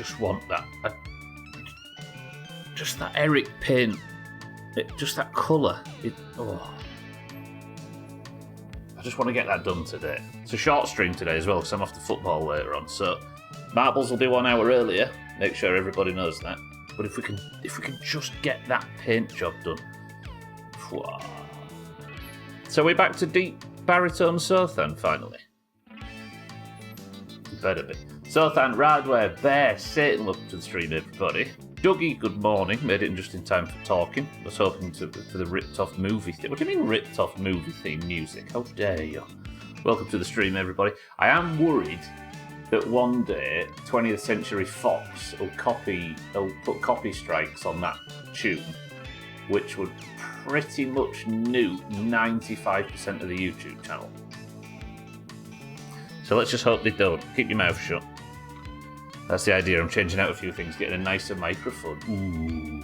just want that. Just that Eric paint. Just that colour. I just want to get that done today. It's a short stream today as well, because I'm off to football later on. So marbles will be 1 hour earlier. Make sure everybody knows that. But if we can just get that paint job done. So we're back to deep baritone Sothan finally. Better be. Sothan, Radware, Bear, Satan, welcome to the stream, everybody. Dougie, good morning. Made it just in time for talking. Was hoping for the ripped-off movie theme. What do you mean ripped-off movie theme music? How dare you? Welcome to the stream, everybody. I am worried that one day 20th Century Fox will put copy strikes on that tune, which would pretty much nuke 95% of the YouTube channel. So let's just hope they don't. Keep your mouth shut. That's the idea. I'm changing out a few things, getting a nicer microphone. Ooh.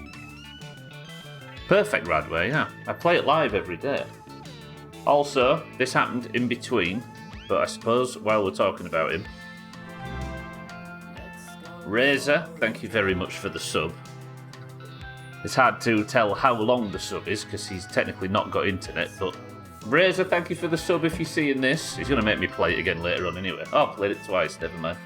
Perfect, Radway, yeah. I play it live every day. Also, this happened in between, but I suppose while we're talking about him. Razor, thank you very much for the sub. It's hard to tell how long the sub is, because he's technically not got internet, but Razor, thank you for the sub if you're seeing this. He's going to make me play it again later on anyway. Oh, I played it twice, never mind.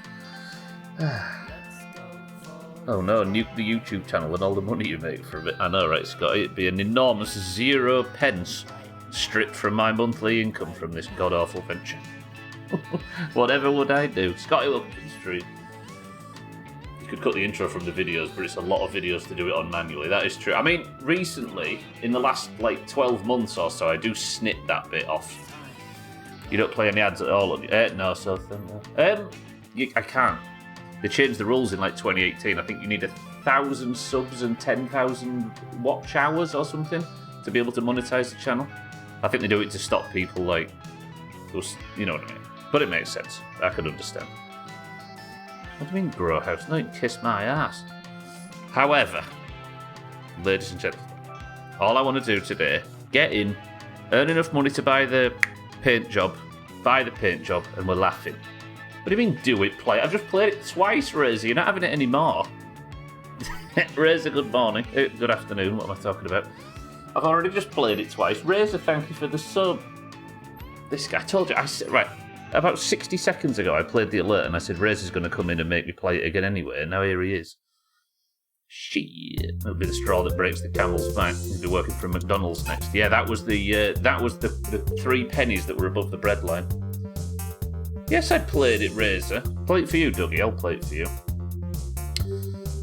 Oh no, nuke the YouTube channel and all the money you make from it. I know, right, Scott? It'd be an enormous 0 pence stripped from my monthly income from this god-awful venture. Whatever would I do? Scotty, welcome to the stream. You could cut the intro from the videos, but it's a lot of videos to do it on manually. That is true. I mean, recently, in the last, 12 months or so, I do snip that bit off. You don't play any ads at all on it? No, so... I can't. They changed the rules in 2018. I think you need 1,000 subs and 10,000 watch hours or something to be able to monetize the channel. I think they do it to stop people those, you know what I mean. But it makes sense. I could understand. What do you mean, grow house? No, you can kiss my ass. However, ladies and gentlemen, all I want to do today, get in, earn enough money to buy the paint job, and we're laughing. What do you mean, do it, play? I've just played it twice, Razor. You're not having it anymore. Razor, good morning. Good afternoon. What am I talking about? I've already just played it twice. Razor, thank you for the sub. This guy, I told you, right, about 60 seconds ago, I played the alert and I said, Razor's going to come in and make me play it again anyway. And now here he is. Shit. It'll be the straw that breaks the camel's back. He'll be working for McDonald's next. Yeah, that was the 3 pennies that were above the bread line. Yes, I played it, Razor. Play it for you, Dougie. I'll play it for you.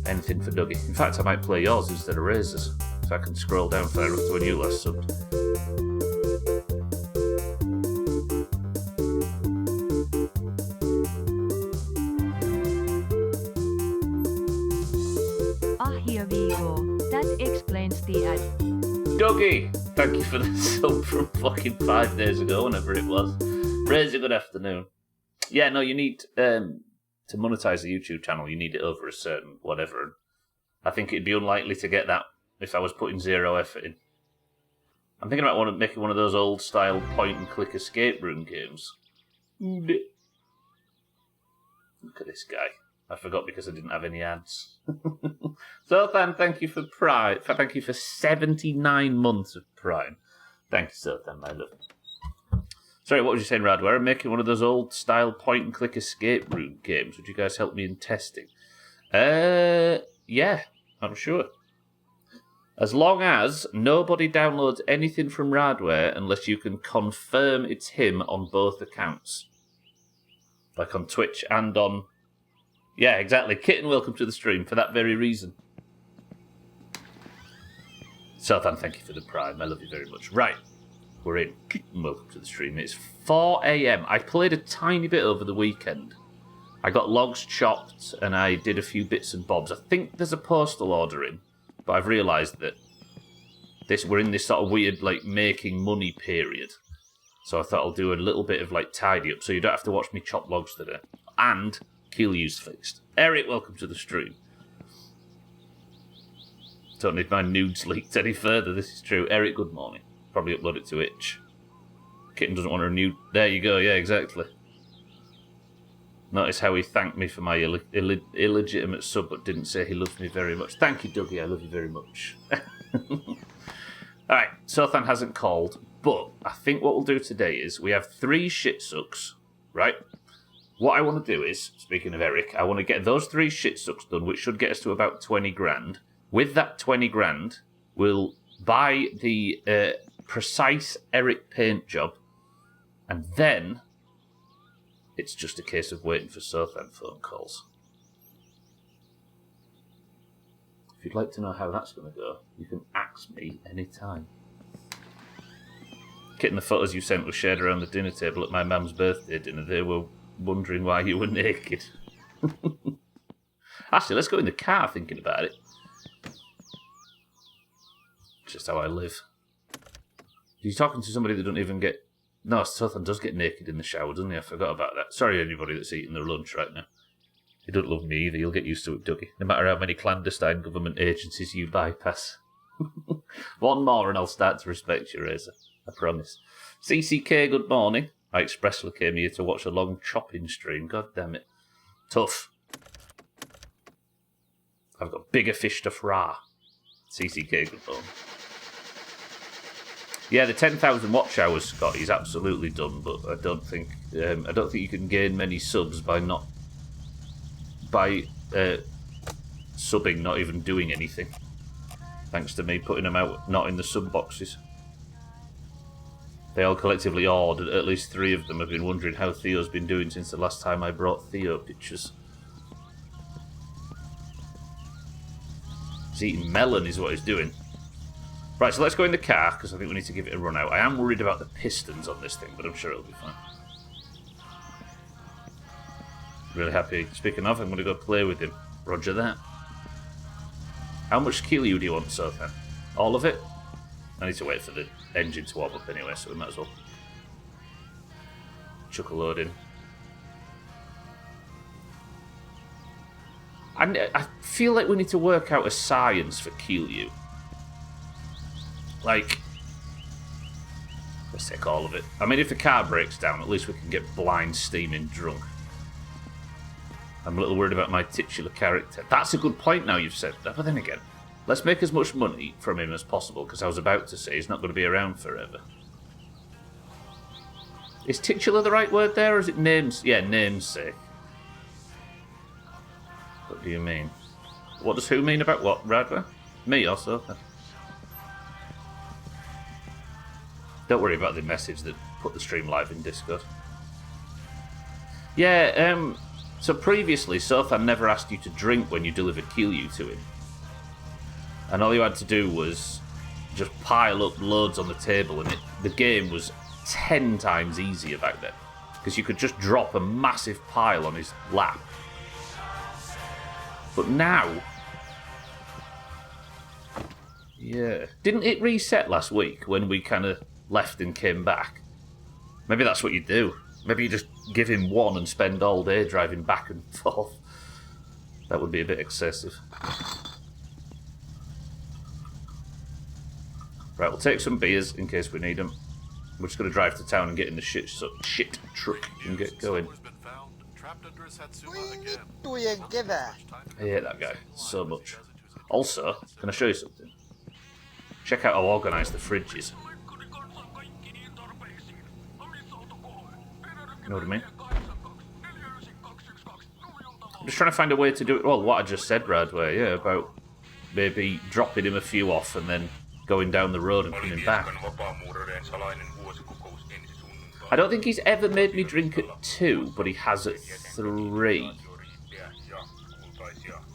Anything for Dougie. In fact, I might play yours instead of Razor's. If I can scroll down far enough to when you last subbed. Here we go. That explains the ad. Dougie! Thank you for the sub from fucking 5 days ago, whenever it was. Razor, good afternoon. Yeah, no, you need, to monetize the YouTube channel, you need it over a certain whatever. I think it'd be unlikely to get that if I was putting 0 effort in. I'm thinking about making one of those old-style point-and-click escape room games. Look at this guy. I forgot because I didn't have any ads. Sothan, thank you for Prime. Thank you for 79 months of Prime. Thank you, Sothan, my love. Sorry, what was you saying, Radware? I'm making one of those old-style point-and-click escape room games. Would you guys help me in testing? Yeah, I'm sure. As long as nobody downloads anything from Radware unless you can confirm it's him on both accounts. Like on Twitch and on... Yeah, exactly. Kitten, welcome to the stream for that very reason. Sothan, thank you for the Prime. I love you very much. Right. We're in. Welcome to the stream. It's 4 a.m. I played a tiny bit over the weekend. I got logs chopped and I did a few bits and bobs. I think there's a postal order in, but I've realised that we're in this sort of weird making money period. So I thought I'll do a little bit of tidy up so you don't have to watch me chop logs today. And keel use fixed. Eric, welcome to the stream. Don't need my nudes leaked any further. This is true. Eric, good morning. Probably upload it to itch. 'Itch. 'Kitten doesn't want a nude. There you go, yeah, exactly. 'Kitten, welcome to the stream. It's 4 a.m. I played a tiny bit over the weekend. I got logs chopped and I did a few bits and bobs. I think there's a postal order in, but I've realised that we're in this sort of weird making money period. So I thought I'll do a little bit of chop logs today. And keel use fixed. Eric, welcome to the stream. Notice how he thanked me for my illegitimate sub, but didn't say he loves me very much. Thank you, Dougie. I love you very much. Alright, Sothan hasn't called, but I think what we'll do today is we have 3 shit sucks, right? What I want to do is, speaking of Eric, I want to get those 3 shit sucks done, which should get us to about 20 grand. With that 20 grand, we'll buy the precise Eric paint job, and then it's just a case of waiting for Sothan phone calls. If you'd like to know how that's going to go, you can ask me anytime. Kit and the photos you sent were shared around the dinner table at my mum's birthday dinner. They were wondering why you were naked. Actually, let's go in the car thinking about it. Just how I live. You're talking to somebody that don't even get... No, Sothan does get naked in the shower, doesn't he? I forgot about that. Sorry, anybody that's eating their lunch right now. He don't love me either. You'll get used to it, Dougie. No matter how many clandestine government agencies you bypass. One more and I'll start to respect you, Razor. I promise. CCK, good morning. I expressly came here to watch a long chopping stream. God damn it. Tough. I've got bigger fish to fry. CCK, good morning. Yeah, the 10,000 watch hours, Scott, is absolutely done, but I don't think you can gain many subs by subbing, not even doing anything. Thanks to me putting them out, not in the sub boxes. They all collectively awed, at least 3 of them have been wondering how Theo's been doing since the last time I brought Theo pictures. He's eating melon is what he's doing. Right, so let's go in the car, because I think we need to give it a run out. I am worried about the pistons on this thing, but I'm sure it'll be fine. Really happy. Speaking of, I'm going to go play with him. Roger that. How much Keeley do you want, Sothan? All of it? I need to wait for the engine to warm up anyway, so we might as well chuck a load in. I feel like we need to work out a science for Keeley. Like, let's take all of it. I mean, if the car breaks down, at least we can get blind steaming drunk. I'm a little worried about my titular character. That's a good point now you've said that, but then again, let's make as much money from him as possible, because I was about to say he's not going to be around forever. Is titular the right word there, or is it names? Yeah, namesake. What do you mean? What does who mean about what, Radler? Me also. Don't worry about the message that put the stream live in Discord. Yeah, so previously, Sothan never asked you to drink when you delivered Keeley to him. And all you had to do was just pile up loads on the table, and the game was 10 times easier back then. Because you could just drop a massive pile on his lap. But now... Yeah. Didn't it reset last week when we kind of left and came back? Maybe that's what you do. Maybe you just give him one and spend all day driving back and forth. That would be a bit excessive. Right, we'll take some beers in case we need them. We're just going to drive to town and get in the shit truck and get going. I hate that guy so much. Also, can I show you something? Check out how organised the fridge is. You know what I mean? I'm just trying to find a way to do it. Well, what I just said, Radway, yeah, about maybe dropping him a few off and then going down the road and coming back. I don't think he's ever made me drink at 2, but he has at 3.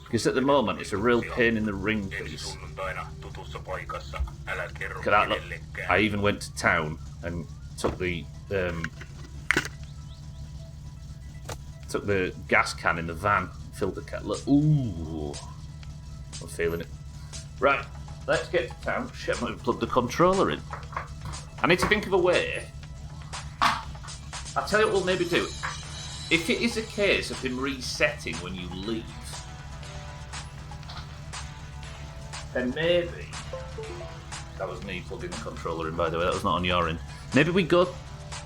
Because at the moment, it's a real pain in the ring piece. Look at that, look. I even went to town and took the gas can in the van, filled the can. Look, ooh, I'm feeling it. Right, let's get to town. Shit, I might have plugged the controller in. I need to think of a way. I'll tell you what we'll maybe do. If it is a case of him resetting when you leave, then maybe... That was me plugging the controller in, by the way. That was not on your end. Maybe we go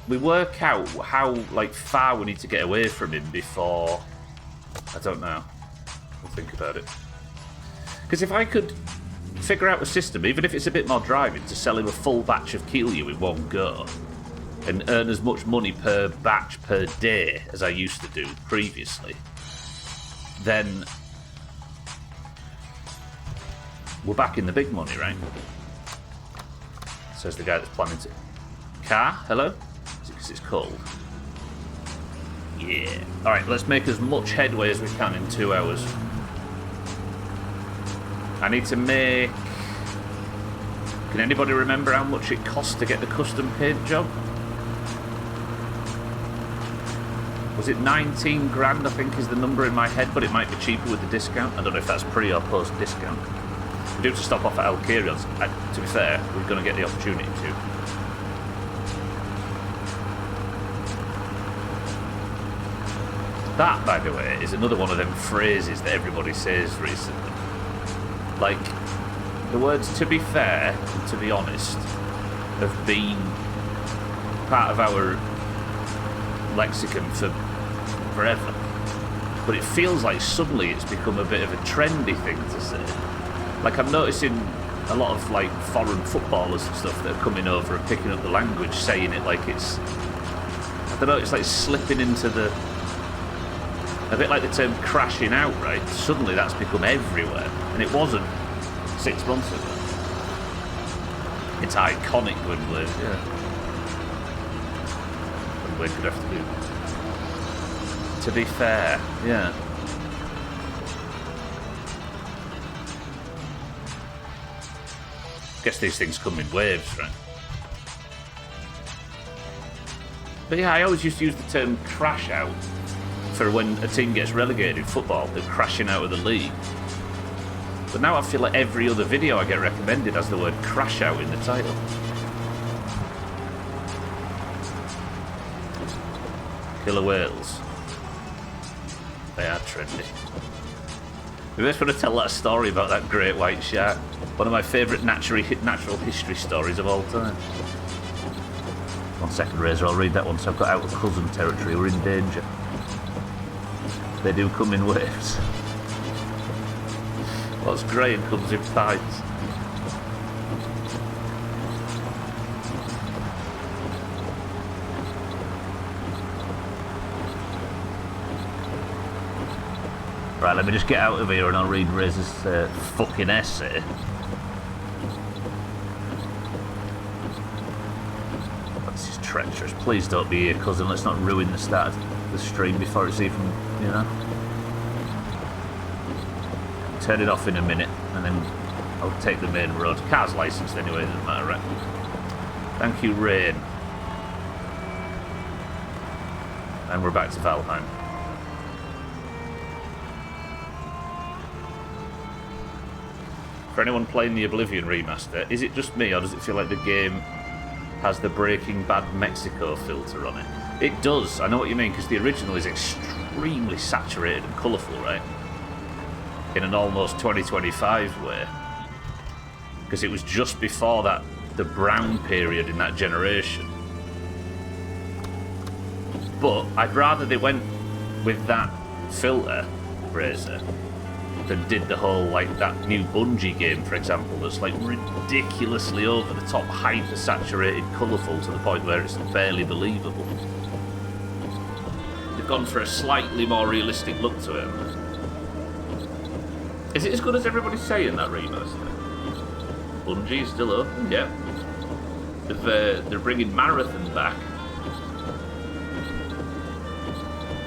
we work out how like far we need to get away from him before. I don't know. I'll think about it. Because if I could figure out a system, even if it's a bit more driving, to sell him a full batch of Keelyu in one go and earn as much money per batch per day as I used to do previously, then we're back in the big money, right? Says the guy that's planning to... Car? Hello? Is it because it's cold? Yeah. Alright, let's make as much headway as we can in 2 hours. I need to make... Can anybody remember how much it costs to get the custom paint job? Was it 19 grand, I think, is the number in my head, but it might be cheaper with the discount. I don't know if that's pre or post discount. We do have to stop off at Alkirion's. To be fair, we're going to get the opportunity to. That, by the way, is another one of them phrases that everybody says recently. Like, the words "to be fair" and "to be honest" have been part of our lexicon for forever. But it feels like suddenly it's become a bit of a trendy thing to say. Like, I'm noticing a lot of like foreign footballers and stuff that are coming over and picking up the language, saying it like it's, I don't know, it's like slipping into the, a bit like the term crashing out, right? Suddenly that's become everywhere, and it wasn't 6 months ago. It's iconic when Blade, yeah. When Blade could have to be fair, yeah. Guess these things come in waves, right? But yeah, I always used to use the term crash out for when a team gets relegated in football, they're crashing out of the league. But now I feel like every other video I get recommended has the word crash out in the title. Killer whales. They are trendy. We just want to tell that story about that great white shark. One of my favourite natural history stories of all time. 1 second, Razor, I'll read that one. So I've got out of cousin territory. We're in danger. They do come in waves. What's grey and comes in pints? Right, let me just get out of here and I'll read Razor's fucking essay. This is treacherous. Please don't be here, cousin. Let's not ruin the start of the stream before it's even, you know. Turn it off in a minute and then I'll take the main road. Car's licensed anyway, doesn't matter, right? Thank you, Rain. And we're back to Valheim. For anyone playing the Oblivion remaster, is it just me or does it feel like the game has the Breaking Bad Mexico filter on it? It does, I know what you mean, because the original is extremely saturated and colourful, right? In an almost 2025 way. Because it was just before that, the brown period in that generation. But I'd rather they went with that filter, Fraser, than did the whole, like, that new Bungie game, for example, that's like ridiculously over the top, hyper saturated, colourful to the point where it's barely believable. They've gone for a slightly more realistic look to it. Is it as good as everybody's saying, that remaster? Bungie's still open, yeah. They're bringing Marathon back.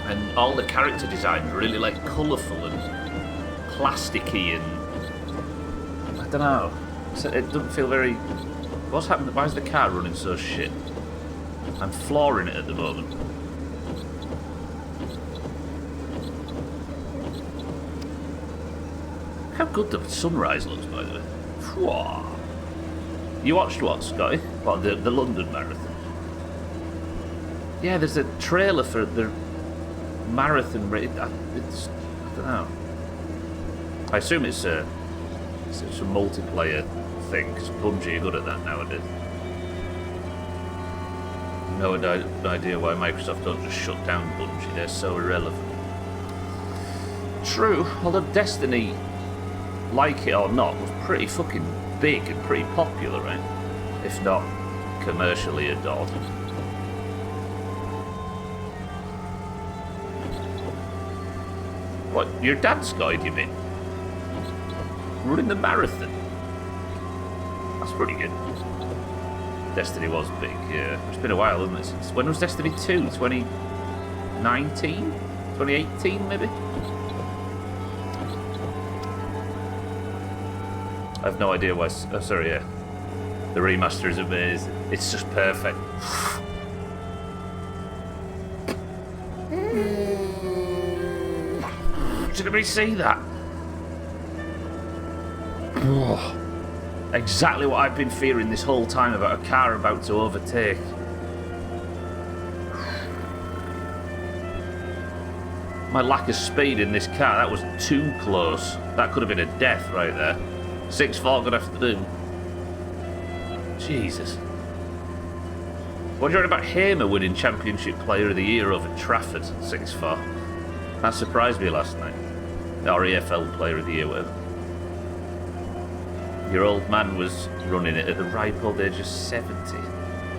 And all the character design are really, like, colourful and plasticky and... I don't know. It doesn't feel very... What's happened? Why is the car running so shit? I'm flooring it at the moment. How good the sunrise looks, by the way. Whoa. You watched what, Scotty? What, the London Marathon? Yeah, there's a trailer for the marathon. It's, I don't know. I assume it's a multiplayer thing, because Bungie are good at that nowadays. No idea why Microsoft don't just shut down Bungie. They're so irrelevant. True, although Destiny, like it or not, was pretty fucking big and pretty popular, right? If not commercially adored. What, your dad's guide, you mean? Running the marathon? That's pretty good. Destiny was big, yeah. It's been a while, hasn't it? Since when was Destiny 2? 2019? 2018, maybe? I have no idea why... Oh, sorry, yeah. The remaster is amazing. It's just perfect. Did anybody see that? Exactly what I've been fearing this whole time about a car about to overtake. My lack of speed in this car, that was too close. That could have been a death right there. 6-4 good afternoon. Jesus. What do you reckon about Hamer winning Championship Player of the Year over Trafford 6-4? That surprised me last night. Or EFL Player of the Year, whatever. Your old man was running it at the ripe old age of 70.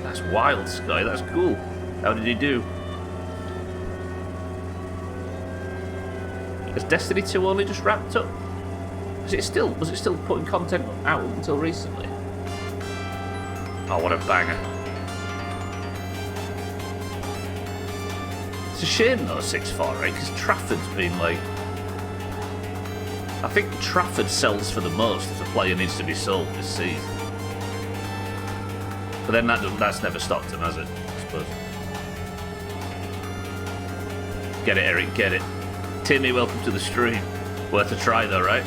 That's wild, Sky. That's cool. How did he do? Has Destiny 2 only just wrapped up? Was it still putting content out until recently? Oh, what a banger. It's a shame though, 6-4, right? Because Trafford's been like... I think Trafford sells for the most if a player needs to be sold this season. But then that's never stopped him, has it? I suppose. Get it, Eric, get it. Timmy, welcome to the stream. Worth a try though, right?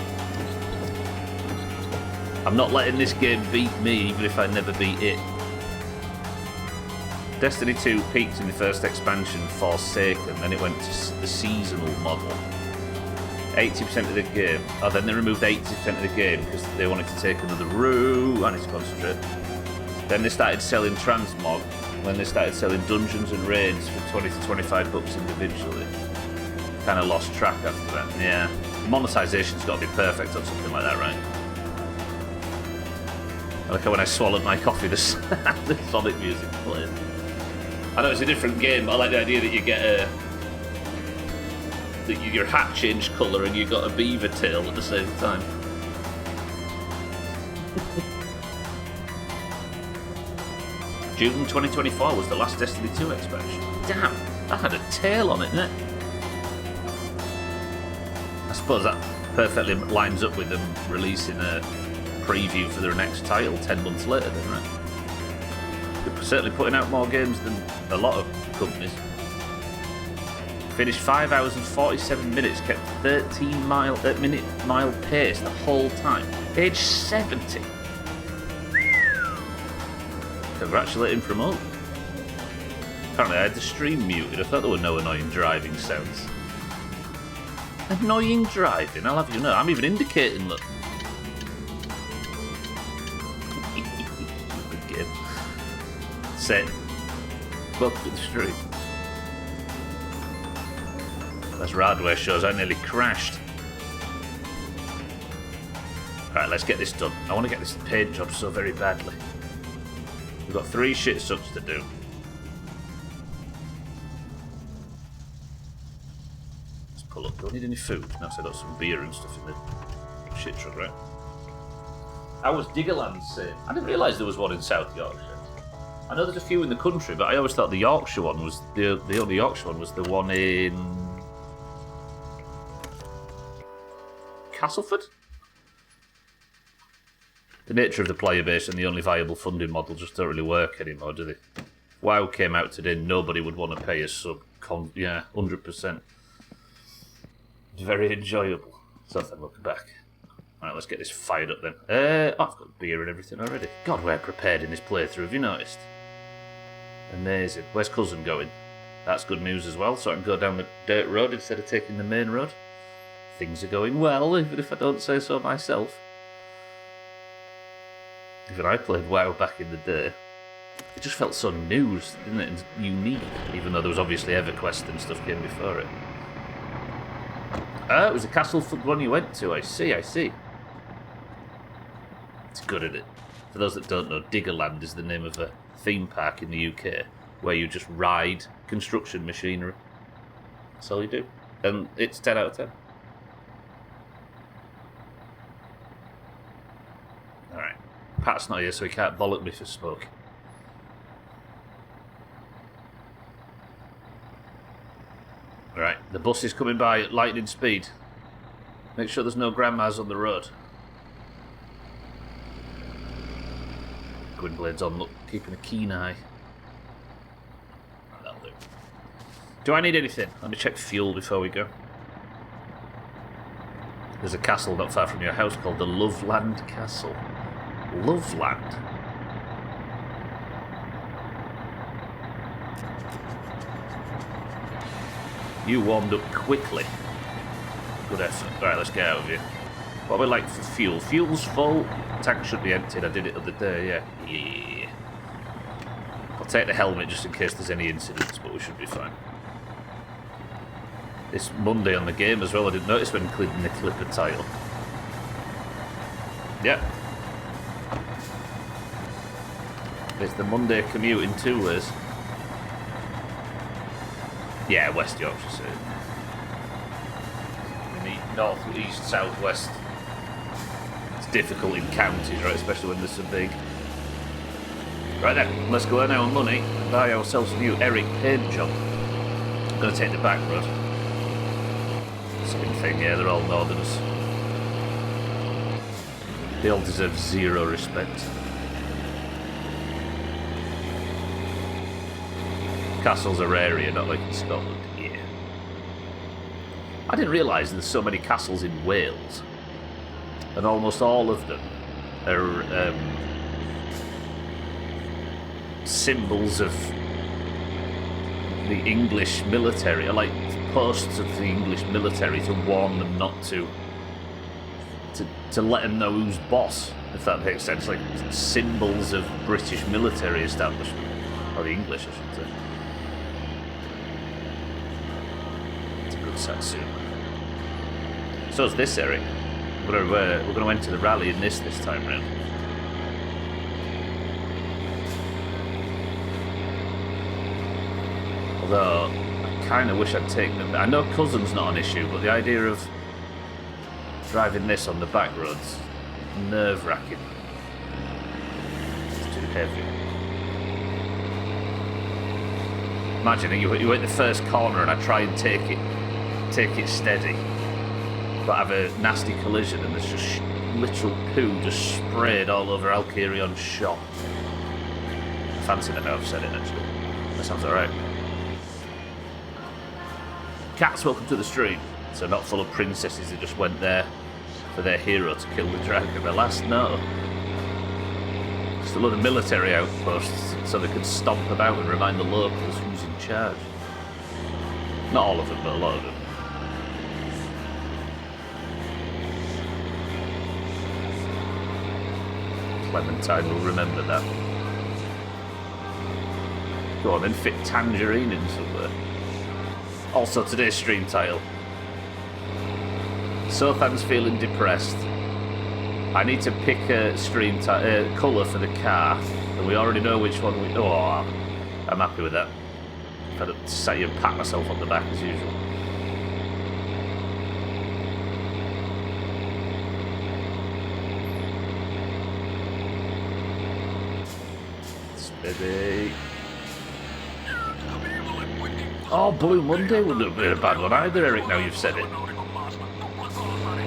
I'm not letting this game beat me, even if I never beat it. Destiny 2 peaked in the first expansion, Forsaken, then it went to the seasonal model. 80% of the game. Oh, then they removed 80% of the game because they wanted to take another route. I need to concentrate. Then they started selling transmog. Then they started selling dungeons and raids for 20 to 25 bucks individually. Kind of lost track after that. Yeah. Monetization's got to be perfect on something like that, right? I like how when I swallowed my coffee, the Sonic music played. I know it's a different game, but I like the idea that you get that your hat changed colour and you got a beaver tail at the same time. June 2024 was the last Destiny 2 expansion. Damn, that had a tail on it, didn't it? I suppose that perfectly lines up with them releasing a preview for their next title 10 months later then, right? They're certainly putting out more games than a lot of companies. Finished 5 hours and 47 minutes, kept 13 mile pace the whole time. Age 70. Congratulate him from home. Apparently I had the stream muted. I thought there were no annoying driving sounds. Annoying driving, I'll have you know. I'm even indicating, look. Good game. Set. Welcome to the stream. That's Radware shows I nearly crashed. Alright, let's get this done. I want to get this paint job so very badly. We've got 3 shit subs to do. Let's pull up. Do I need any food? No, so I got some beer and stuff in the shit truck, right? How was Diggerland saying? I didn't realise there was one in South Yorkshire. I know there's a few in the country, but I always thought the Yorkshire one was the only Yorkshire one was the one in Castleford? The nature of the player base and the only viable funding model just don't really work anymore, do they? WoW came out today, nobody would want to pay a sub. Yeah, 100%. It's very enjoyable. So then look back. Alright, let's get this fired up then. Oh, I've got beer and everything already. God, we're prepared in this playthrough, have you noticed? Amazing. Where's Cousin going? That's good news as well, so I can go down the dirt road instead of taking the main road. Things are going well, even if I don't say so myself. Even I played WoW back in the day. It just felt so new, didn't it? And unique, even though there was obviously EverQuest and stuff came before it. It was a castle one you went to. I see. It's good at it. For those that don't know, Diggerland is the name of a theme park in the UK where you just ride construction machinery. That's all you do. And it's 10 out of 10. Alright. Pat's not here, so he can't bollock me for smoke. Right, the bus is coming by at lightning speed. Make sure there's no grandmas on the road. Gwynblade's on, look, keeping a keen eye. That'll do. Do I need anything? Let me check fuel before we go. There's a castle not far from your house called the Loveland Castle. Loveland? You warmed up quickly. Good effort. Right, let's get out of here. What would we like for fuel? Fuel's full. Tank should be emptied. I did it the other day, yeah. I'll take the helmet just in case there's any incidents, but we should be fine. It's Monday on the game as well. I didn't notice when clicking the Clipper title. Yep. It's the Monday commute in 2 ways. Yeah, West Yorkshire, so. In the north, east, south, west. It's difficult in counties, right? Especially when they're so big. Right then, let's go earn our money and buy ourselves a new Eric paint job. I'm going to take the back road. Same thing, yeah, they're all northerners. They all deserve zero respect. Castles are area, not like in Scotland. Yeah. I didn't realise there's so many castles in Wales. And almost all of them are symbols of the English military, like posts of the English military to warn them not to let them know who's boss, if that makes sense. Like symbols of British military establishment. Or the English, I should say. Satsuma. So is this, Eric. We're going to enter the rally in this time round. Although I kind of wish I'd taken them. I know cousin's not an issue, but the idea of driving this on the back roads, nerve-wracking. It's too heavy. Imagine you hit the first corner and I try and take it steady, but have a nasty collision and there's just literal poo just sprayed all over Alkirion's shop. I fancy that now I've said it, actually. That sounds alright. Cats, welcome to the stream. So not full of princesses who just went there for their hero to kill the dragon. Alas, no. Just a lot of military outposts so they could stomp about and remind the locals who's in charge. Not all of them, but a lot of them. Clementine will remember that. Go on then, fit Tangerine in somewhere. Also, today's stream title. Sothan's feeling depressed. I need to pick a stream colour for the car, and we already know which one we... Oh, I'm happy with that. I've had to sat here and pat myself on the back as usual. Steady. Oh, Blue Monday wouldn't have been a bad one either, Eric, now you've said it.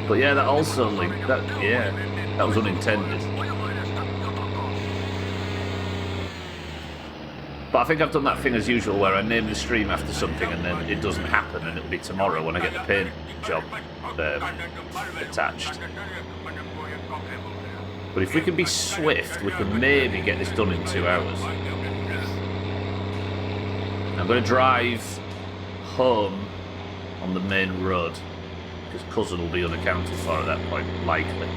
But yeah, that also linked, that was unintended. But I think I've done that thing as usual where I name the stream after something and then it doesn't happen and it'll be tomorrow when I get the paint job attached. But if we can be swift, we can maybe get this done in 2 hours. I'm going to drive home on the main road because cousin will be unaccounted for at that point, likely.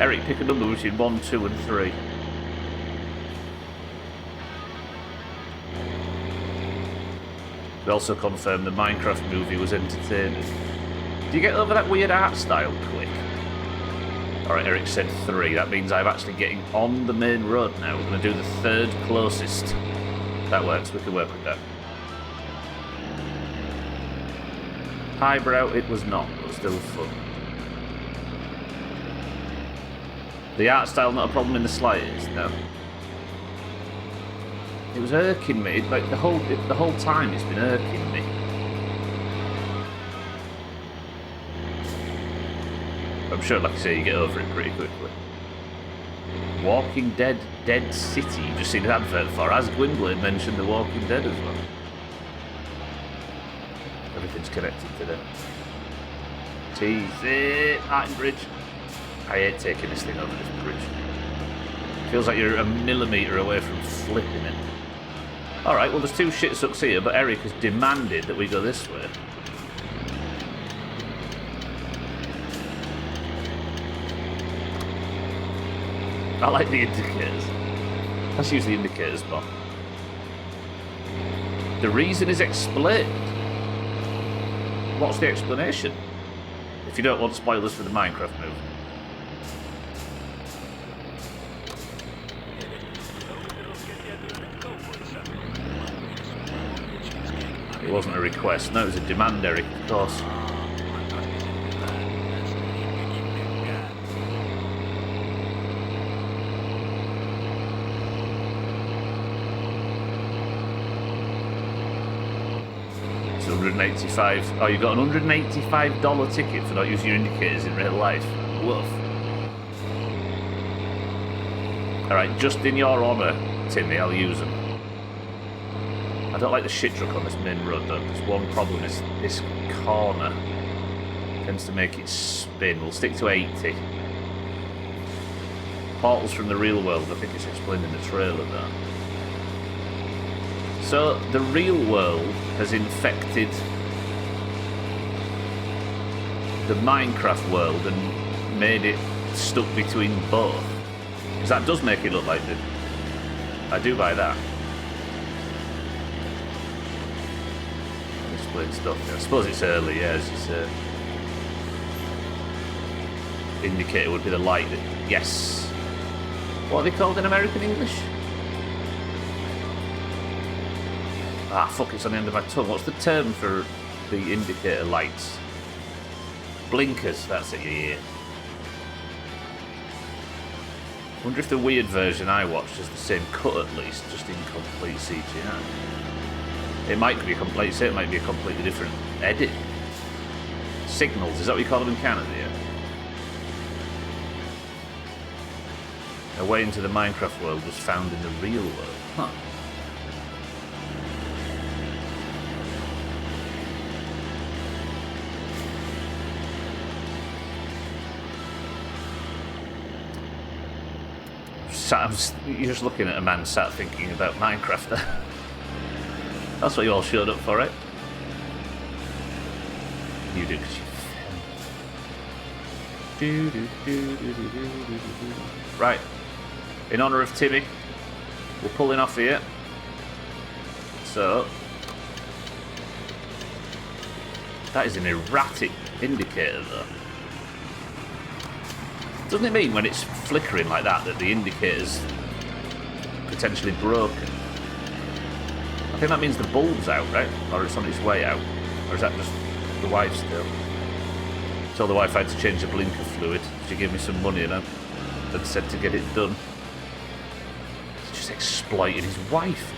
Eric, pick a number between 1, 2 and 3. We also confirmed the Minecraft movie was entertaining. Do you get over that weird art style quick? Alright, Eric said 3. That means I'm actually getting on the main road now. We're going to do the third closest. That works. We can work with that. Highbrow, it was not, but still fun. The art style not a problem in the slightest, no. It was irking me, like the whole time it's been irking me. I'm sure, like I say, you get over it pretty quickly. Walking Dead, Dead City. You've just seen an advert for. As Gwynblade mentioned The Walking Dead as well. Everything's connected today. Tease it, Martin Bridge. I hate taking this thing over this bridge. Feels like you're a millimetre away from flipping it. Alright, well there's 2 shit sucks here, but Eric has demanded that we go this way. I like the indicators. Let's use the indicators, Bob. The reason is explained. What's the explanation? If you don't want spoilers for the Minecraft movie. It wasn't a request. No, it was a demand, Eric, of course. It's $185. Oh, you got an $185 ticket for not using your indicators in real life. Woof. Alright, just in your honour, Timmy, I'll use them. I don't like the shit truck on this main road though, because one problem is this corner tends to make it spin. We'll stick to 80. Portals from the real world, I think it's explained in the trailer though. So, the real world has infected the Minecraft world and made it stuck between both. Because that does make it look like the... I do buy that. Explain stuff. I suppose it's early, yeah, as you say. Indicator would be the light that... Yes. What are they called in American English? Ah, fuck, it's on the end of my tongue. What's the term for the indicator lights? Blinkers, that's it, yeah. Wonder if the weird version I watched is the same cut at least, just in complete CGI. It might be complete, say it might be a completely different edit. Signals, is that what you call them in Canada, yeah? A way into the Minecraft world was found in the real world. Huh. You're just looking at a man sat thinking about Minecraft there. That's what you all showed up for, right? You do, because you... Right. In honour of Timmy, we're pulling off here. So... That is an erratic indicator, though. Doesn't it mean when it's flickering like that that the indicator's potentially broken? I think that means the bulb's out, right? Or it's on its way out. Or is that just the wife still? Told the wife I had to change the blinker fluid. She gave me some money and I said to get it done. He's just exploiting his wife.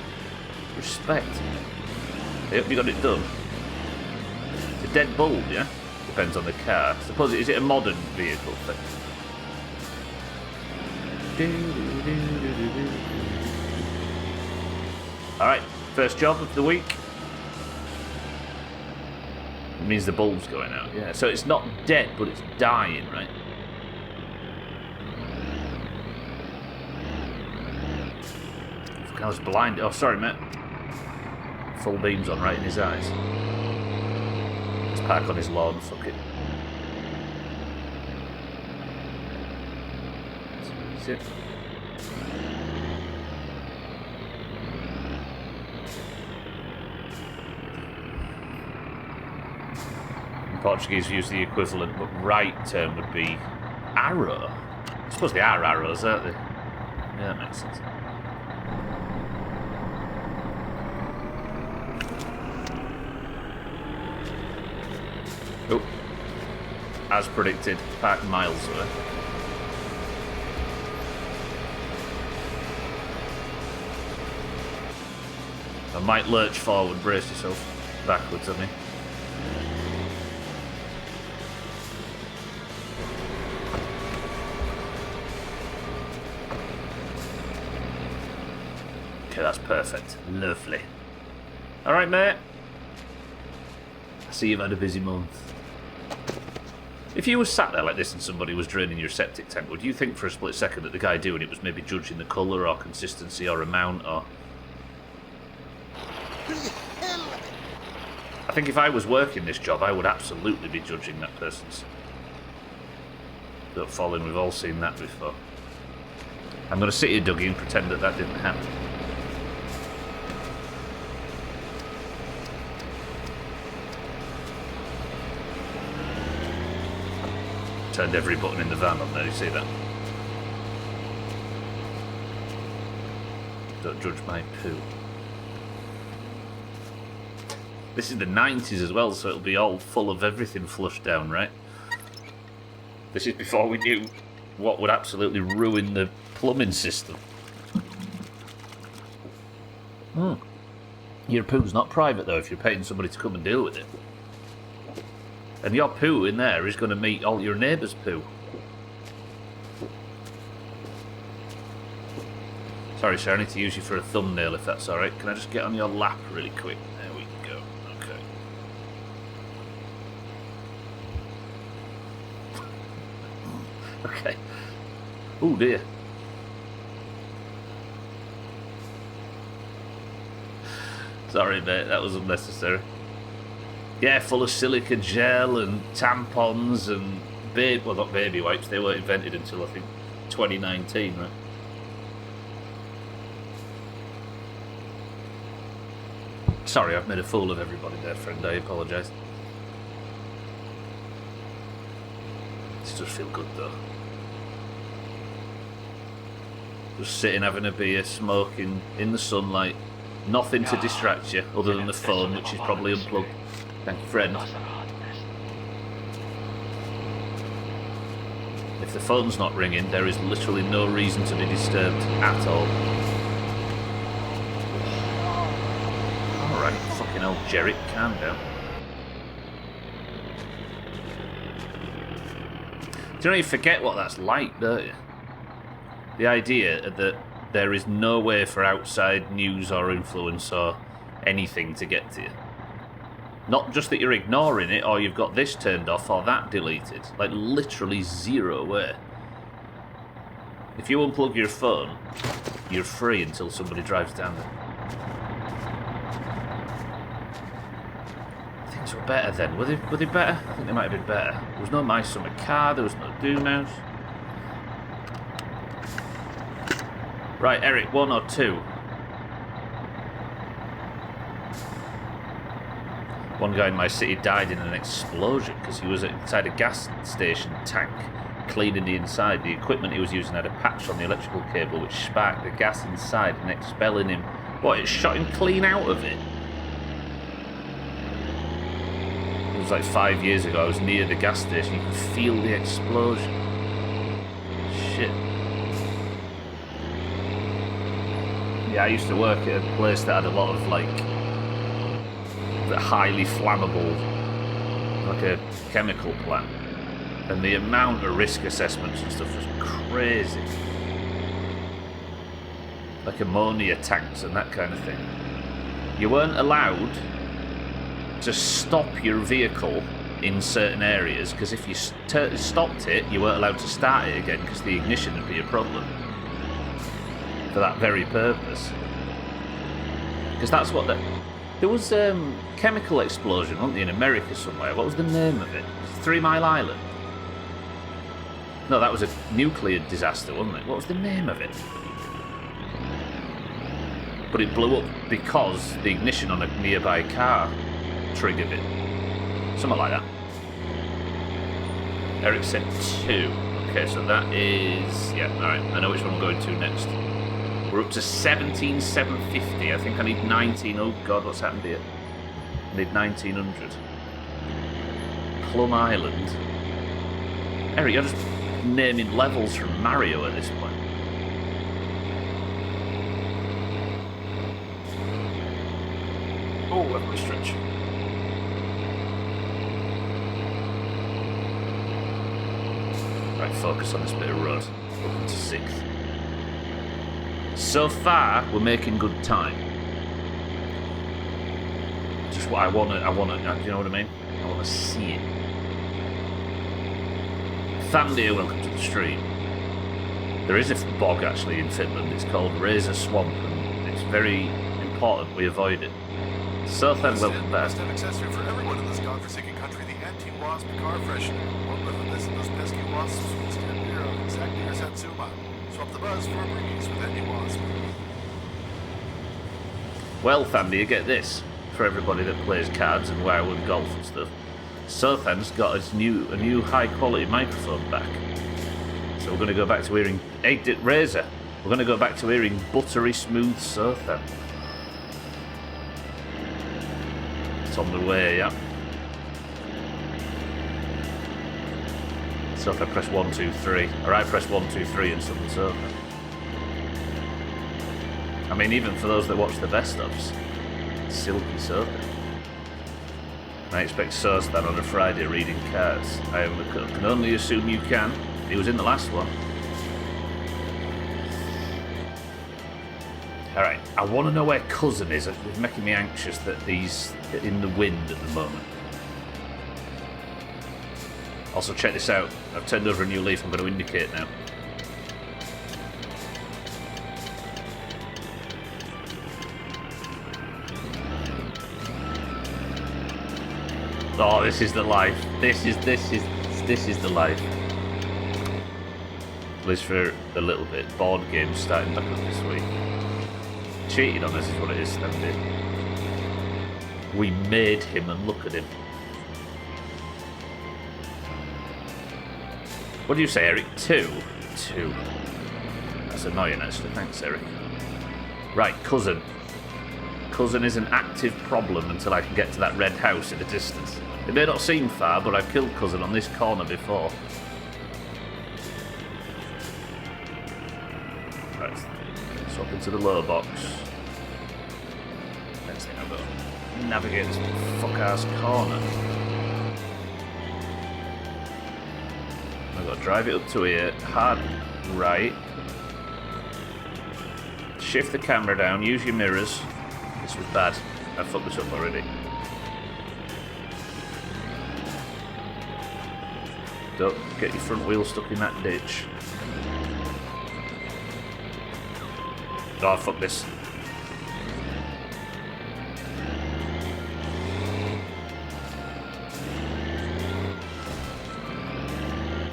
Respect. I hope you got it done. It's a dead bulb, yeah? Depends on the car. Suppose is it a modern vehicle thing? Alright, first job of the week. It means the bulb's going out, yeah. So it's not dead, but it's dying, right? I was blind. Oh, sorry, mate. Full beams on right in his eyes. Let's park on his lawn, fuck it. That's it. In Portuguese, we use the equivalent, but right term would be arrow. I suppose they are arrows, aren't they? Yeah, that makes sense. Oh, as predicted, parked miles away. I might lurch forward, brace yourself. Backwards, I mean. Okay, that's perfect. Lovely. Alright, mate. I see you've had a busy month. If you were sat there like this and somebody was draining your septic tank, would you think for a split second that the guy doing it was maybe judging the colour or consistency or amount or... I think if I was working this job, I would absolutely be judging that person's. Don't fall in, we've all seen that before. I'm going to sit here, Dougie, and pretend that that didn't happen. Turned every button in the van on there, you see that? Don't judge my poo. This is the 90s as well, so it'll be all full of everything flushed down, right? This is before we knew what would absolutely ruin the plumbing system. Your poo's not private, though, if you're paying somebody to come and deal with it. And your poo in there is going to meet all your neighbours' poo. Sorry, sir, I need to use you for a thumbnail, if that's alright. Can I just get on your lap really quick? There we go. Okay. Okay. Oh, dear. Sorry, mate, that was unnecessary. Yeah, full of silica gel and tampons and well, not baby wipes. They weren't invented until, I think, 2019, right? Sorry, I've made a fool of everybody there, friend. I apologise. This does feel good, though. Just sitting, having a beer, smoking, in the sunlight. Nothing to distract you, other than the phone, which is probably unplugged. Thank you, friend. If the phone's not ringing, there is literally no reason to be disturbed at all. Alright, fucking hell, Jerry, calm down. Do you know, you forget what that's like, don't you? The idea that there is no way for outside news or influence or anything to get to you. Not just that you're ignoring it, or you've got this turned off, or that deleted. Like, literally zero way. If you unplug your phone, you're free until somebody drives down there. Things were better then. Were they better? I think they might have been better. There was no My Summer Car, there was no Doomhaus. Right, Eric, 1 or 2? One guy in my city died in an explosion because he was inside a gas station tank cleaning the inside. The equipment he was using had a patch on the electrical cable which sparked the gas inside and expelling him. What, it shot him clean out of it? It was like 5 years ago. I was near the gas station. You could feel the explosion. Shit. Yeah, I used to work at a place that had a lot of, like, the highly flammable, like a chemical plant. And the amount of risk assessments and stuff was crazy. Like ammonia tanks and that kind of thing. You weren't allowed to stop your vehicle in certain areas, because if you stopped it, you weren't allowed to start it again because the ignition would be a problem. For that very purpose. Because that's what there was chemical explosion, wasn't there, in America somewhere? What was the name of it? 3 Mile Island. No, that was a nuclear disaster, wasn't it? What was the name of it? But it blew up because the ignition on a nearby car triggered it. Something like that. Eric said 2. Okay, so that is... Yeah, alright. I know which one I'm going to next. We're up to 17,750. I think I need 19. Oh god, what's happened here? I need 1900. Plum Island. Eric, you're just naming levels from Mario at this point. Oh, let me stretch. Right, focus on this bit of road. Up to 6th. So far, we're making good time. Just what I want to, do you know what I mean? I want to see it. Thandir, welcome to the stream. There is a bog actually in Finland. It's called Razor Swamp, and it's very important we avoid it. So then, welcome back. Must have accessory for everyone in this godforsaken country. The anti-wasp car freshener. One with this and those pesky wasps will stand clear of exactly your Satsuma. Swap the buzz for a breeze with anti-wasp. Well, Thandir, get this for everybody that plays cards and Wirewood golf and stuff. Sothan's got a new high-quality microphone back. So we're going to go back to hearing... Razor. We're going to go back to hearing buttery smooth Sothan. It's on the way, yeah. So if I press 1, 2, 3... Or I press 1, 2, 3 and summon Sothan. I mean, even for those that watch the best-ofs, silky Sothan. I expect Sothan on a Friday reading cards. I can only assume you can. He was in the last one. Alright, I want to know where Cousin is. It's making me anxious that he's in the wind at the moment. Also, check this out. I've turned over a new leaf. I'm going to indicate now. Oh, this is the life. This is the life. At least for a little bit. Board games starting back up this week. Cheated on us is what it is, Stanley. We made him, and look at him. What do you say, Eric? 2? 2. That's annoying, actually. Thanks, Eric. Right, Cousin. Cousin is an active problem until I can get to that red house in the distance. It may not seem far, but I've killed Cousin on this corner before. Right, swap into the lower box. Next thing I've got to navigate this fuck-ass corner. I've got to drive it up to here, hard right. Shift the camera down, use your mirrors. This was bad. I fucked this up already. Don't get your front wheel stuck in that ditch. Oh, fuck this.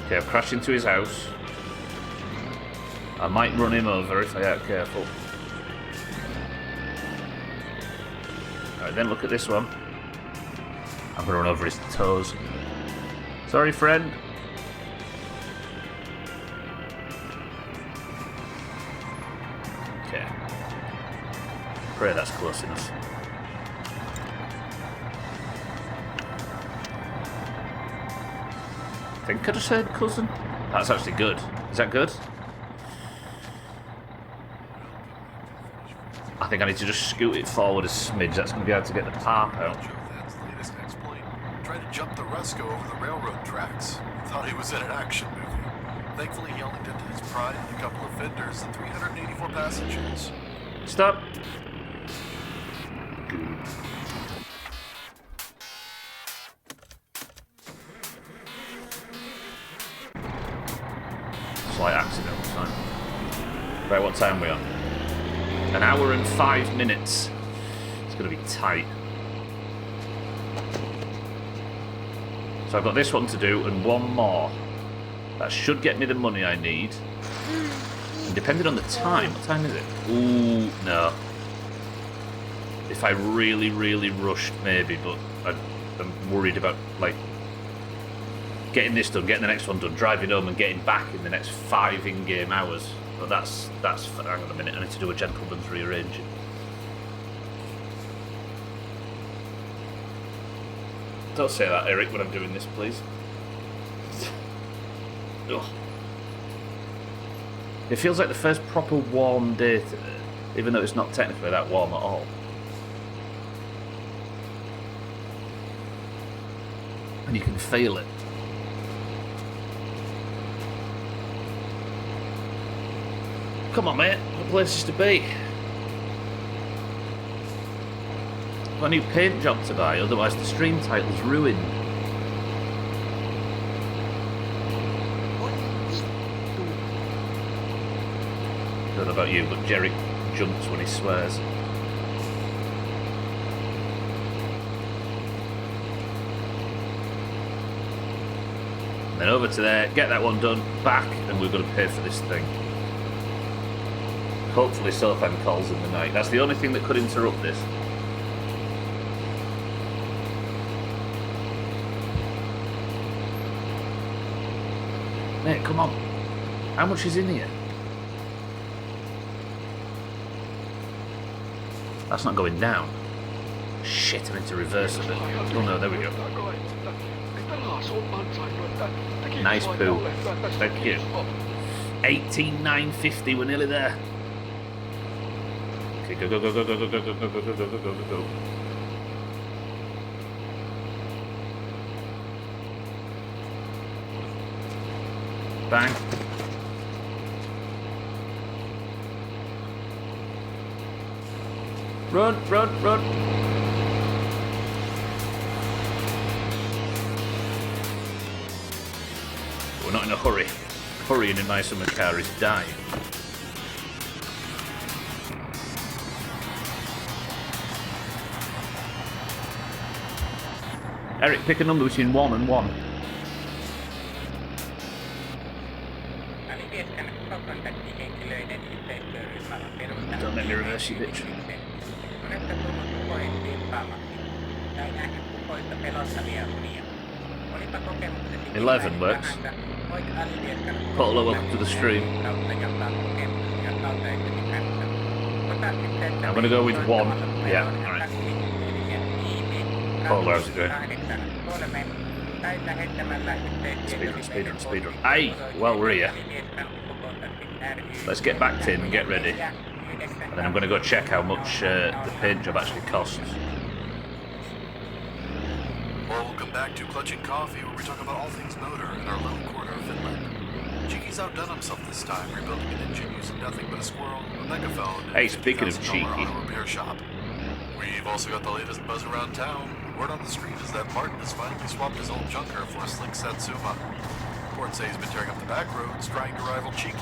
Okay, I've crashed into his house. I might run him over if I aren't careful. Alright, then look at this one. I'm gonna run over his toes. Sorry, friend. Okay. Pray that's close enough. I think I just heard Cousin. That's actually good. Is that good? I think I need to just scoot it forward a smidge. That's going to be able to get the park out. That's the latest exploit. Tried to jump the Rusko over the railroad tracks. Thought he was in an action movie. Thankfully, he only dented his pride and a couple of fenders and 384 passengers. Stop. Slight accident, fine. Right, what time are we on? 1 hour and 5 minutes. It's going to be tight. So I've got this one to do and one more. That should get me the money I need. And depending on the time, what time is it? Ooh, no. If I really, really rushed, maybe, but I'm worried about, like, getting this done, getting the next one done, driving home and getting back in the next 5 in-game hours. But that's hang on a minute, I need to do a gentleman's rearranging. Don't say that, Eric, when I'm doing this, please. Ugh. It feels like the first proper warm day today, even though it's not technically that warm at all. And you can feel it. Come on, mate. What places to be? Got a new paint job to buy, otherwise the stream title's ruined. Don't know about you, but Jerry jumps when he swears. And then over to there, get that one done, back, and we're going to pay for this thing. Hopefully Sofan calls in the night. That's the only thing that could interrupt this. Mate, come on. How much is in here? That's not going down. Shit, I need to reverse a bit. Oh no, there we go. Nice poo. Thank you. 18,950, we're nearly there. Okay, go, go, go, go, go, go, go, go, go, go, go, go, go, go, go. Bang. Run, run, run. We're not in a hurry. Hurrying in my summer car is dying. Eric, pick a number between 1 and 1. Don't let me reverse you, bitch. 11 works. Potlo, welcome to the stream. I'm going to go with 1. Yeah, alright. Potlo, how's it going? Speedrun, speedrun. Aye! Well, we're here. Let's get back in and get ready. And then I'm going to go check how much the paint job actually costs. Welcome back to Clutching Coffee, where we talk about all things motor in our little corner of Finland. Cheeky's outdone himself this time, rebuilding an engine using nothing but a squirrel, a megaphone, and Hey, speaking of $50,000 Cheeky. auto repair shop. We've also got the latest buzz around town. Word on the street is that Martin has finally swapped his old junker for a slick Satsuma. Reports say he's been tearing up the back roads, trying to rival Cheeky.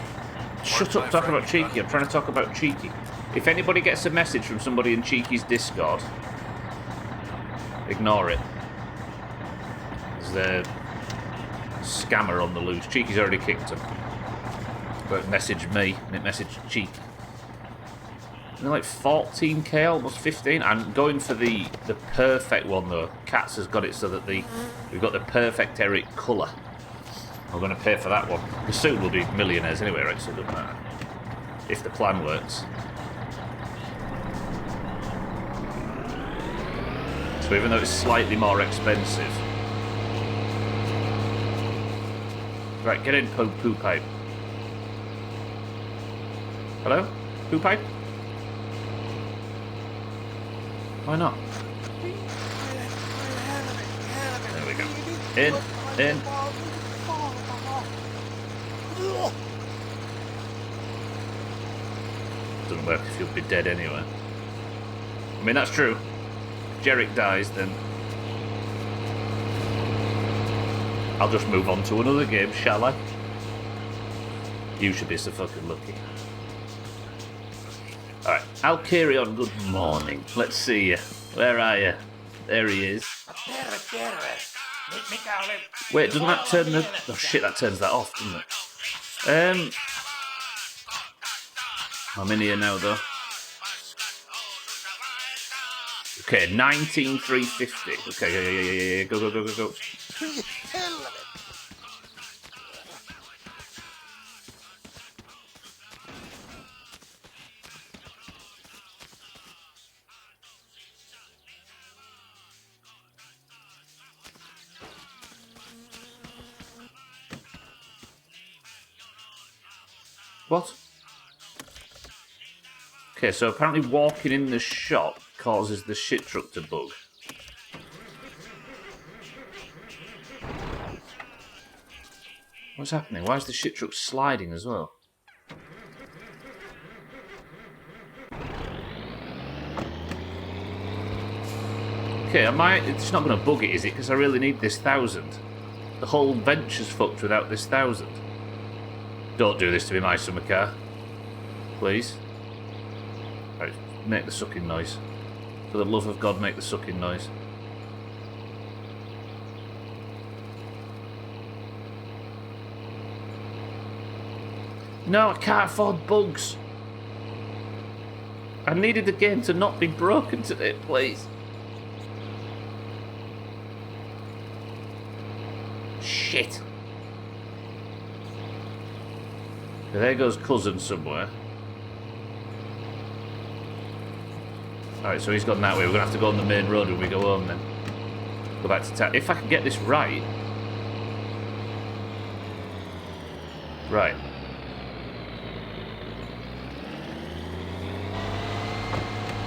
Shut up talking about Cheeky, I'm trying to talk about Cheeky. If anybody gets a message from somebody in Cheeky's Discord, ignore it. There's a scammer on the loose. Cheeky's already kicked him. But it messaged me, and it messaged Cheeky. And they're like 14k, almost 15. I'm going for the perfect one though. Cats has got it so that we've got the perfect Eric colour. We're going to pay for that one. Because soon we'll be millionaires anyway, right? So it doesn't matter. If the plan works. So even though it's slightly more expensive. Right, get in, poo pipe. Hello? Poo pipe? Why not? There we go. In. Doesn't work if you'll be dead anyway. I mean, that's true. If Jarek dies, then I'll just move on to another game, shall I? You should be so fucking lucky. Alright, I'll carry on. Good morning. Let's see you. Where are you? There he is. Wait, doesn't that turn the... Oh shit, that turns that off, doesn't it? I'm in here now, though. Okay, 19,350. Okay, yeah. Go. What? Okay, so apparently walking in the shop causes the shit truck to bug. What's happening? Why is the shit truck sliding as well? Okay, it's not going to bug it, is it? Because I really need this 1,000. The whole venture's fucked without this 1,000. Don't do this to me, my summer car. Please. Right, make the sucking noise. For the love of God, make the sucking noise. No, I can't afford bugs. I needed the game to not be broken today, please. Shit. There goes cousin somewhere. Alright, so he's gone that way. We're going to have to go on the main road when we go home then. Go back to town. If I can get this right. Right.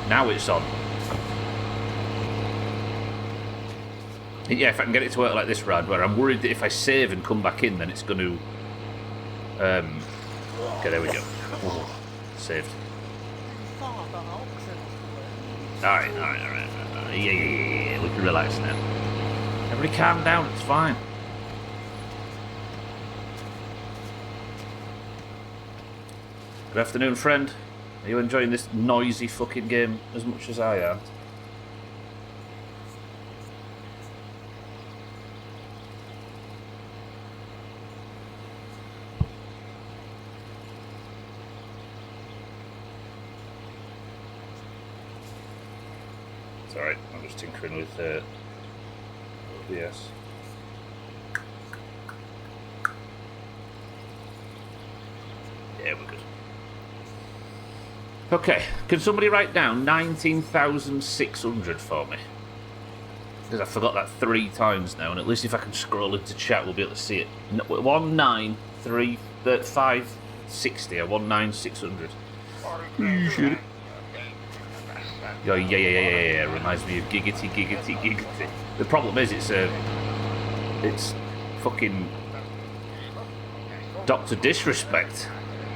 Now it's on. Yeah, if I can get it to work like this, Rad, where I'm worried that if I save and come back in, then it's going to... Okay, there we go. Oh, saved. Alright. Yeah. We can relax now. Everybody calm down, it's fine. Good afternoon, friend. Are you enjoying this noisy fucking game as much as I am? It's alright, I'm just tinkering with OBS. Yeah, we're good. Okay, can somebody write down 19,600 for me? Because I forgot that 3 times now, and at least if I can scroll into chat, we'll be able to see it. 193,560 or 19,600. Oh, yeah. Reminds me of giggity. The problem is, it's fucking Dr. Disrespect.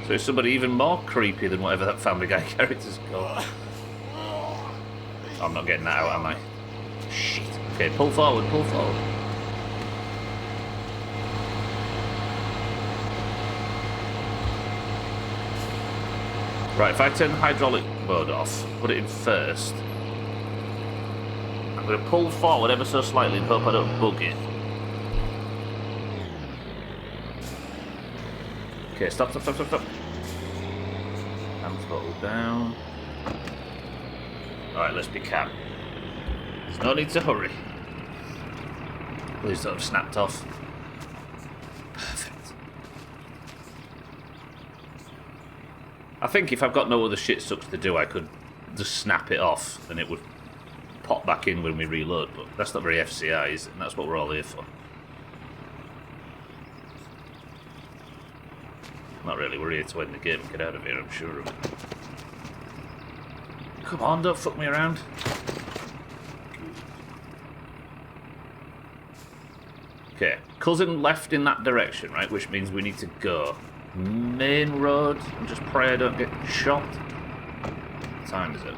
So it's somebody even more creepy than whatever that Family Guy character's called. I'm not getting that out, am I? Shit. Okay, pull forward. Right, if I turn the hydraulic mode off, put it in first, I'm going to pull forward ever so slightly and hope I don't bug it. Okay, stop. Hand throttle down. Alright, let's be calm. There's no need to hurry. Please don't have snapped off. Perfect. I think if I've got no other shit sucks to do, I could just snap it off and it would pop back in when we reload, but that's not very FCI, is it? And that's what we're all here for. Not really, we're here to win the game and get out of here, I'm sure of it. Come on, don't fuck me around. Okay, cousin left in that direction, right? Which means we need to go main road and just pray I don't get shot. What time is it?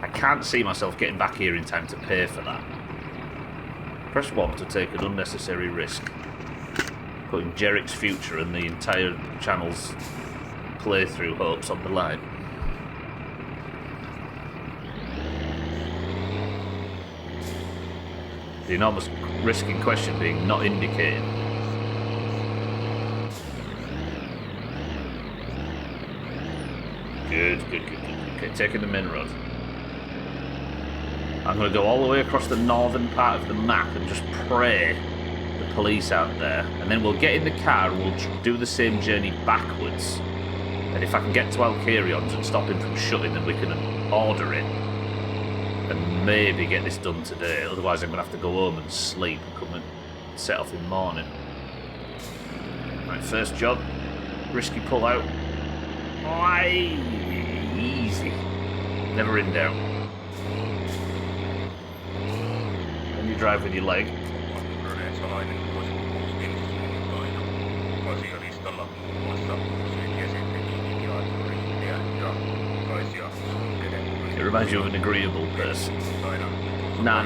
I can't see myself getting back here in time to pay for that. Press 1 to take an unnecessary risk. Putting Jerrick's future and the entire channel's playthrough hopes on the line. The enormous risk in question being not indicated. Good. Okay, taking the main road. I'm going to go all the way across the northern part of the map and just pray the police out there. And then we'll get in the car and we'll do the same journey backwards. And if I can get to Alcarion's and stop him from shutting, then we can order it. And maybe get this done today. Otherwise I'm going to have to go home and sleep and come and set off in the morning. Right, first job. Risky pull out. Easy. Never in doubt. When you drive with your leg. It reminds you of an agreeable person. No.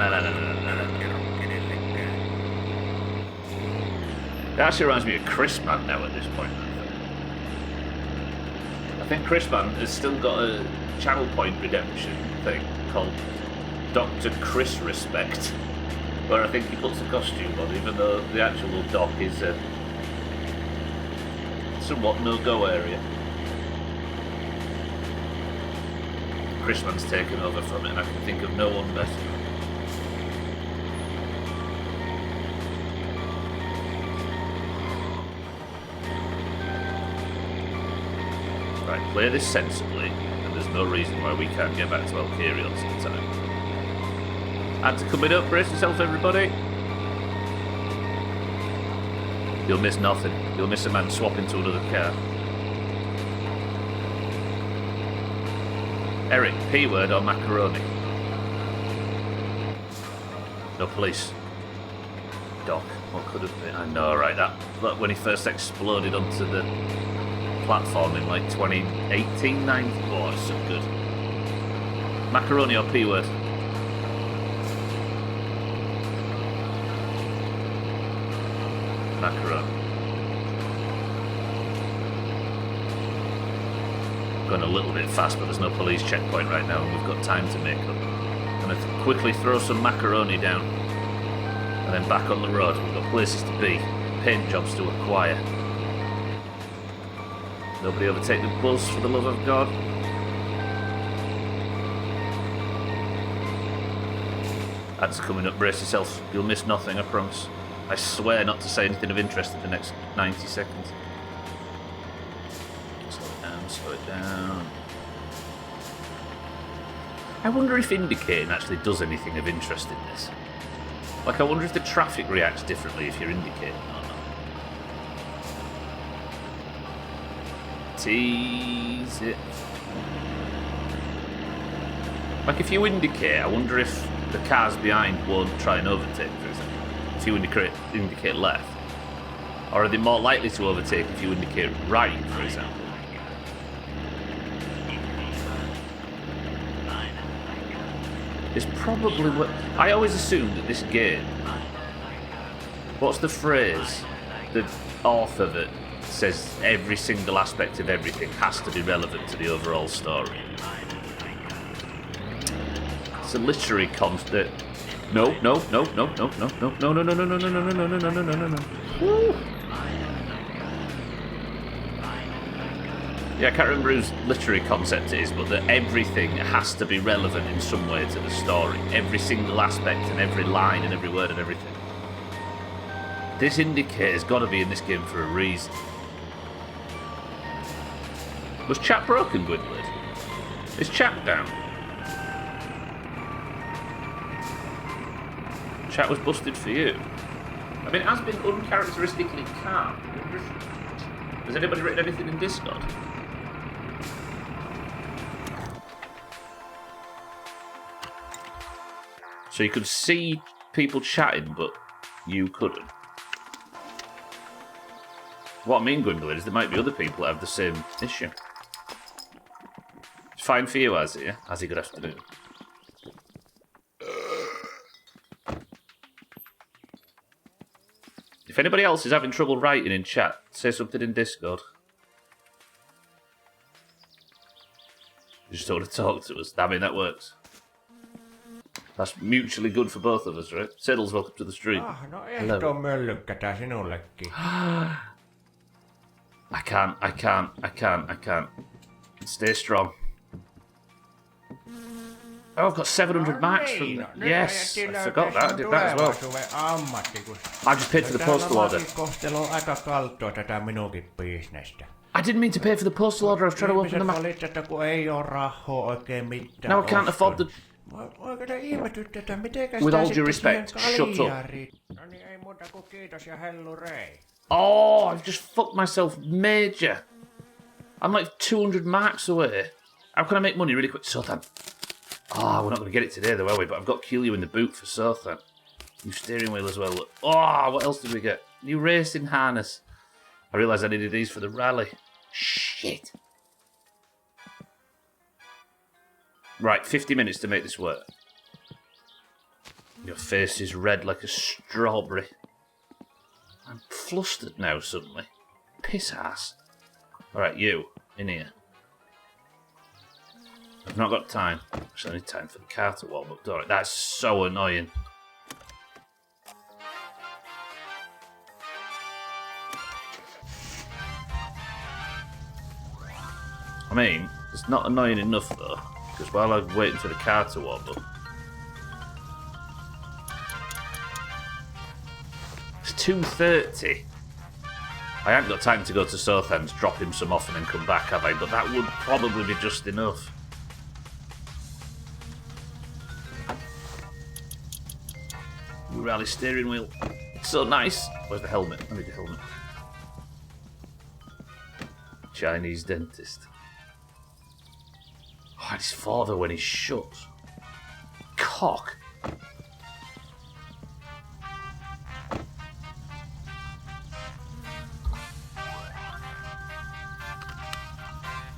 It actually reminds me of Chrisman now at this point. I think Chrisman has still got a channel point redemption thing called Dr. Chris Respect, where I think he puts a costume on, even though the actual doc is a somewhat no-go area. Chrisman's taken over from it, and I can think of no one better. Right, play this sensibly, and there's no reason why we can't get back to Alcarion's in time. And to coming up, brace yourself, everybody. You'll miss nothing. You'll miss a man swap into another car. Eric, P-word or macaroni? No police. Doc, what could have been? I know, right? That when he first exploded onto the platform in like 2018, 19. Oh, it's so good. Macaroni or P-word? Macaroni. Going a little bit fast, but there's no police checkpoint right now, and we've got time to make up. I'm going to quickly throw some macaroni down, and then back on the road. We've got places to be, paint jobs to acquire. Nobody overtake the bus, for the love of God. That's coming up, brace yourself. You'll miss nothing, I promise. I swear not to say anything of interest in the next 90 seconds. Slow it down. I wonder if indicating actually does anything of interest in this. Like, I wonder if the traffic reacts differently if you're indicating or not. Tease it. Like, if you indicate, I wonder if the cars behind won't try and overtake, for example. If you indicate left. Or are they more likely to overtake if you indicate right, for example? It's probably what... I always assume that this game... What's the phrase? The author that says every single aspect of everything has to be relevant to the overall story. It's a literary concept. No. Yeah, I can't remember whose literary concept it is, but that everything has to be relevant in some way to the story. Every single aspect and every line and every word and everything. This indicator's got to be in this game for a reason. Was chat broken, Gwynlid? Is chat down? Chat was busted for you. I mean, it has been uncharacteristically calm. Has anybody written anything in Discord? So you could see people chatting, but you couldn't. What I mean, Gwynlid, is there might be other people that have the same issue. It's fine for you, Azzy, yeah? Azzy, good afternoon. If anybody else is having trouble writing in chat, say something in Discord. You just want to talk to us. I mean, that works. That's mutually good for both of us, right? Settles, welcome to the stream. No ehto möllykkä tää sinullekin. I can't. Stay strong. Oh, I've got 700 marks from the... Yes, I forgot that. I did that as well. I just paid for the postal order. Aika kaltoa tätä minunkin bisnestä. I didn't mean to pay for the postal order. I was trying to open the map. Valittaa, kun ei oo rahaa oikein mitään. No, I can't afford the... Oikein ihmetyttää, mitenkäs With tää all due sitten respect, siihen shut up. kaljariin? No niin, ei muuta kuin kiitos ja hellurei. Oh, I've just fucked myself major. I'm like 200 marks away. How can I make money really quick? Sothan. Oh, we're not going to get it today though, are we? But I've got Kilio in the boot for Sothan. New steering wheel as well. Look. Oh, what else did we get? New racing harness. I realised I needed these for the rally. Shit. Right, 50 minutes to make this work. Your face is red like a strawberry. I'm flustered now suddenly. Piss ass. Alright, you, in here. I've not got time. Actually, I need time for the car to warm up. Alright, that's so annoying. I mean, it's not annoying enough though, because while I'm waiting for the car to warm up, it's 2:30. I haven't got time to go to Southampton, drop him some off and then come back, have I? But that would probably be just enough. New rally steering wheel. It's so nice. Where's the helmet? I need the helmet. Chinese dentist. Oh, his father when he's shut. Cock.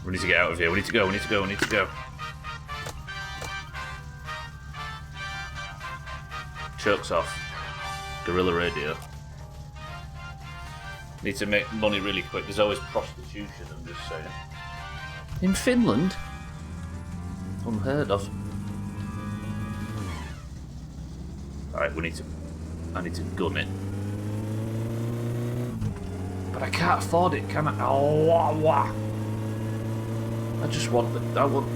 We need to get out of here. We need to go. We need to go. We need to go. Chokes off. Guerrilla radio. Need to make money really quick. There's always prostitution, I'm just saying. In Finland? Unheard of. Alright, I need to gun it. But I can't afford it, can I? Oh, wah. I just want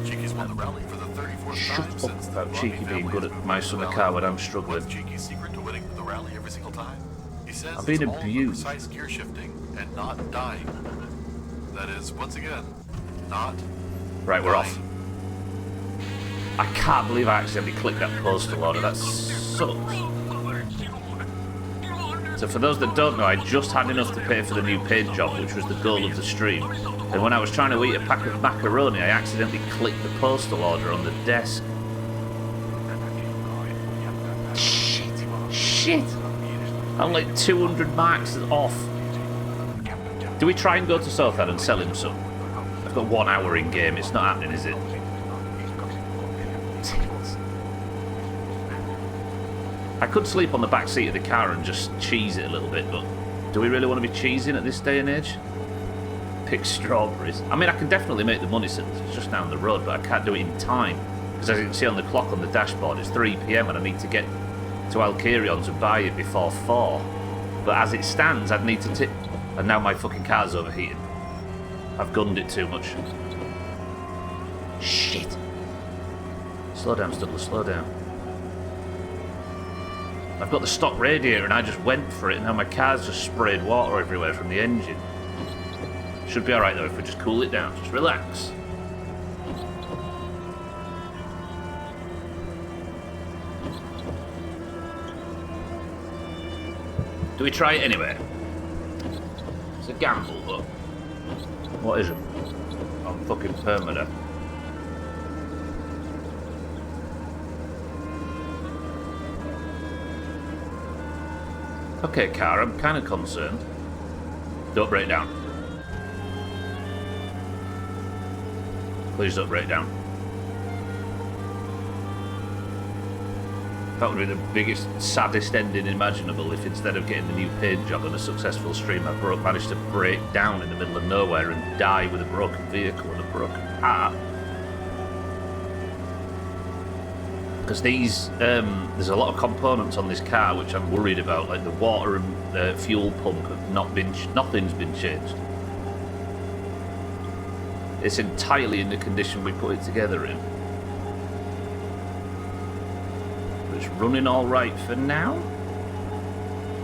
Cheeky's won the rally for the 34th Shut time up since the about Cheeky Robbie being family good at moved my to the summer rally. car when I'm struggling. What's Cheeky's secret to winning the rally every single time? He says I'm being it's all abused. the precise gear shifting and not dying. That is, once again, not Right, we're off. dying. I can't believe I accidentally clicked that postal order. That sucks. So for those that don't know, I just had enough to pay for the new paint job, which was the goal of the stream. And when I was trying to eat a pack of macaroni, I accidentally clicked the postal order on the desk. Shit! I'm like 200 marks off. Do we try and go to Southampton and sell him some? I've got 1 hour in game. It's not happening, is it? I could sleep on the back seat of the car and just cheese it a little bit, but do we really want to be cheesing at this day and age? Pick strawberries. I mean, I can definitely make the money since it's just down the road, but I can't do it in time. Because as you can see on the clock on the dashboard, it's 3 PM and I need to get to Alkirion to buy it before 4. But as it stands, I'd need to tip. And now my fucking car's overheating. I've gunned it too much. Shit. Slow down, Studler, slow down. I've got the stock radiator and I just went for it and now my car's just sprayed water everywhere from the engine. Should be alright though if we just cool it down. Just relax. Do we try it anyway? It's a gamble, but what is it? I'm fucking permanent. Okay, car, I'm kind of concerned. Don't break down. Please don't break down. That would be the biggest, saddest ending imaginable if instead of getting the new paint job and a successful stream, I managed to break down in the middle of nowhere and die with a broken vehicle and a broken heart. Because these, there's a lot of components on this car which I'm worried about, like the water and fuel pump have nothing's been changed. It's entirely in the condition we put it together in. But it's running all right for now.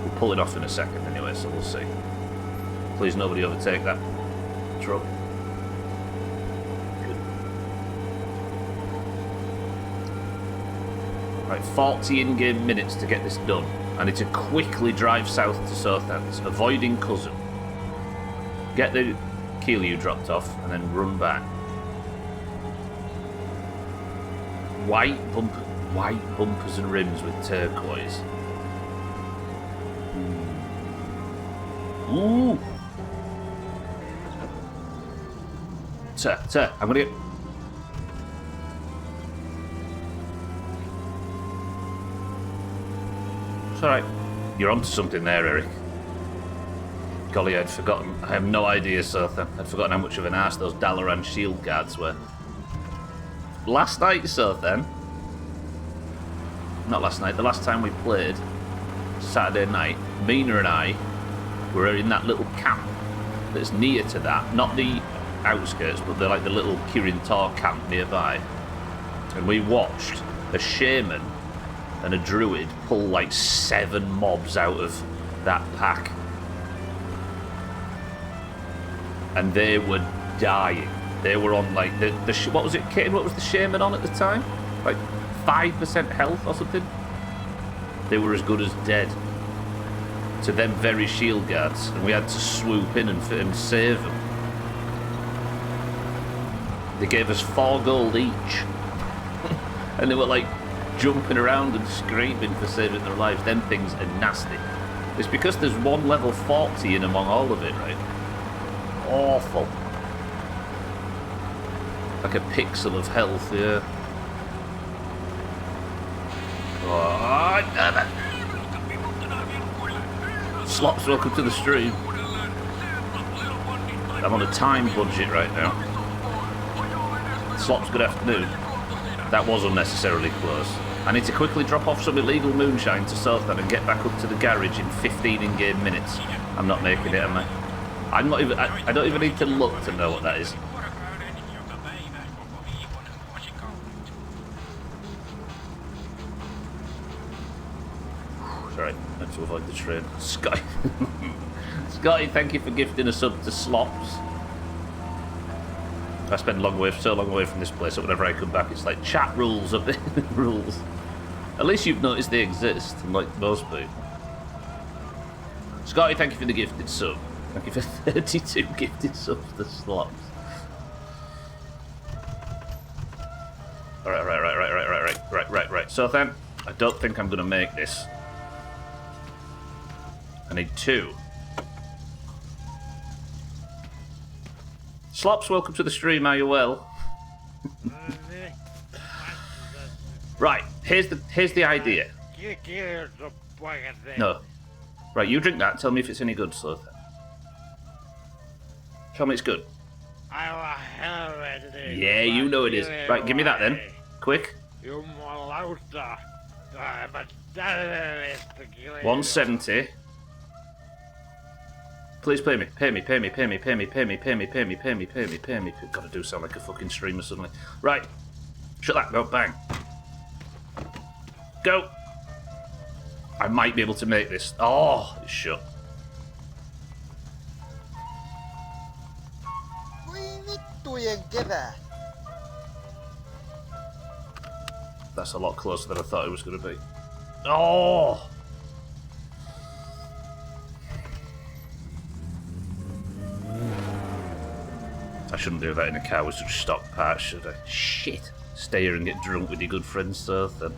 We'll pull it off in a second anyway, so we'll see. Please nobody overtake that truck. Good. Right, 40 in-game minutes to get this done. I need to quickly drive south to Southends, avoiding Cousin. Get the Keelue dropped off, and then run back. White bumpers and rims with turquoise. Ooh! Sir, I'm gonna get... It's alright. You're onto something there, Eric. Golly, I'd forgotten. I have no idea, Sothan. I'd forgotten how much of an arse those Dalaran shield guards were. Last night, Sothan. Not last night, the last time we played, Saturday night, Mina and I were in that little camp that's near to that. Not the outskirts, but they're like the little Kirin Tor camp nearby. And we watched a shaman and a druid pull like 7 mobs out of that pack. And they were dying. They were on like the what was it, Kitten? What was the shaman on at the time? Like 5% health or something. They were as good as dead to them very shield guards, and we had to swoop in and save them. They gave us 4 gold each, and they were like jumping around and screaming for saving their lives. Them things are nasty. It's because there's one level 40 in among all of it, right? Awful. Like a pixel of health, yeah. Oh, damn it. Slops, welcome to the stream. I'm on a time budget right now. Slops, good afternoon. That was unnecessarily close. I need to quickly drop off some illegal moonshine to Southend and get back up to the garage in 15 in-game minutes. I'm not making it, am I? I'm not even. I don't even need to look to know what that is. Sorry, I have to avoid the train. Scotty, thank you for gifting a sub to Slops. I spend so long away from this place that whenever I come back, it's like chat rules, a bit rules. At least you've noticed they exist, unlike most people. Scotty, thank you for the gifted sub. Thank you for 32 gifted subs to Slops. Right. So then, I don't think I'm going to make this. I need 2. Slops, welcome to the stream. Are you well? Right. Here's the idea. No. Right. You drink that. Tell me if it's any good, Sloth. Tell me it's good. Yeah, you know it is. Right, give me that then. Quick. 170. Please pay me. Pay me. Gotta do sound like a fucking streamer suddenly. Right. Shut that. Go. Bang. Go. I might be able to make this. Oh, it's shut. That's a lot closer than I thought it was going to be. Oh! I shouldn't do that in a car with such stock parts, should I? Shit! Stay here and get drunk with your good friends, Seth, then.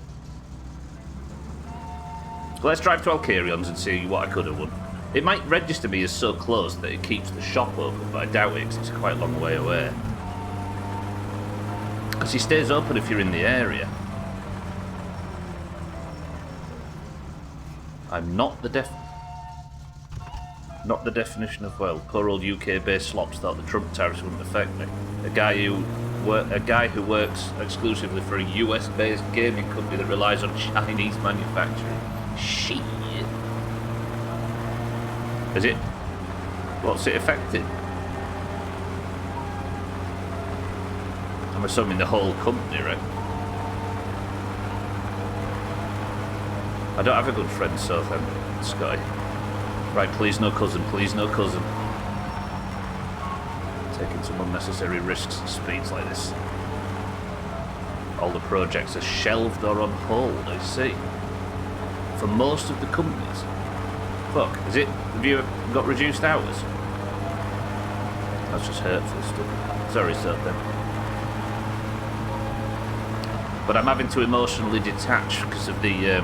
Let's drive to Alcarions and see what I could have won. It might register me as so close that it keeps the shop open, but I doubt it because it's quite a long way away. Because he stays open if you're in the area. I'm not the definition of well. Poor old UK-based slops thought the Trump tariffs wouldn't affect me. A guy who a guy who works exclusively for a US-based gaming company that relies on Chinese manufacturing. Shit. Is it? What's it affected? I'm assuming the whole company, right? I don't have a good friend, Southend, Scotty. Right, please no cousin, please no cousin. Taking some unnecessary risks at speeds like this. All the projects are shelved or on hold, I see. For most of the companies. Fuck, is it? Have you got reduced hours? That's just hurtful stuff. Sorry, Southend. But I'm having to emotionally detach because of the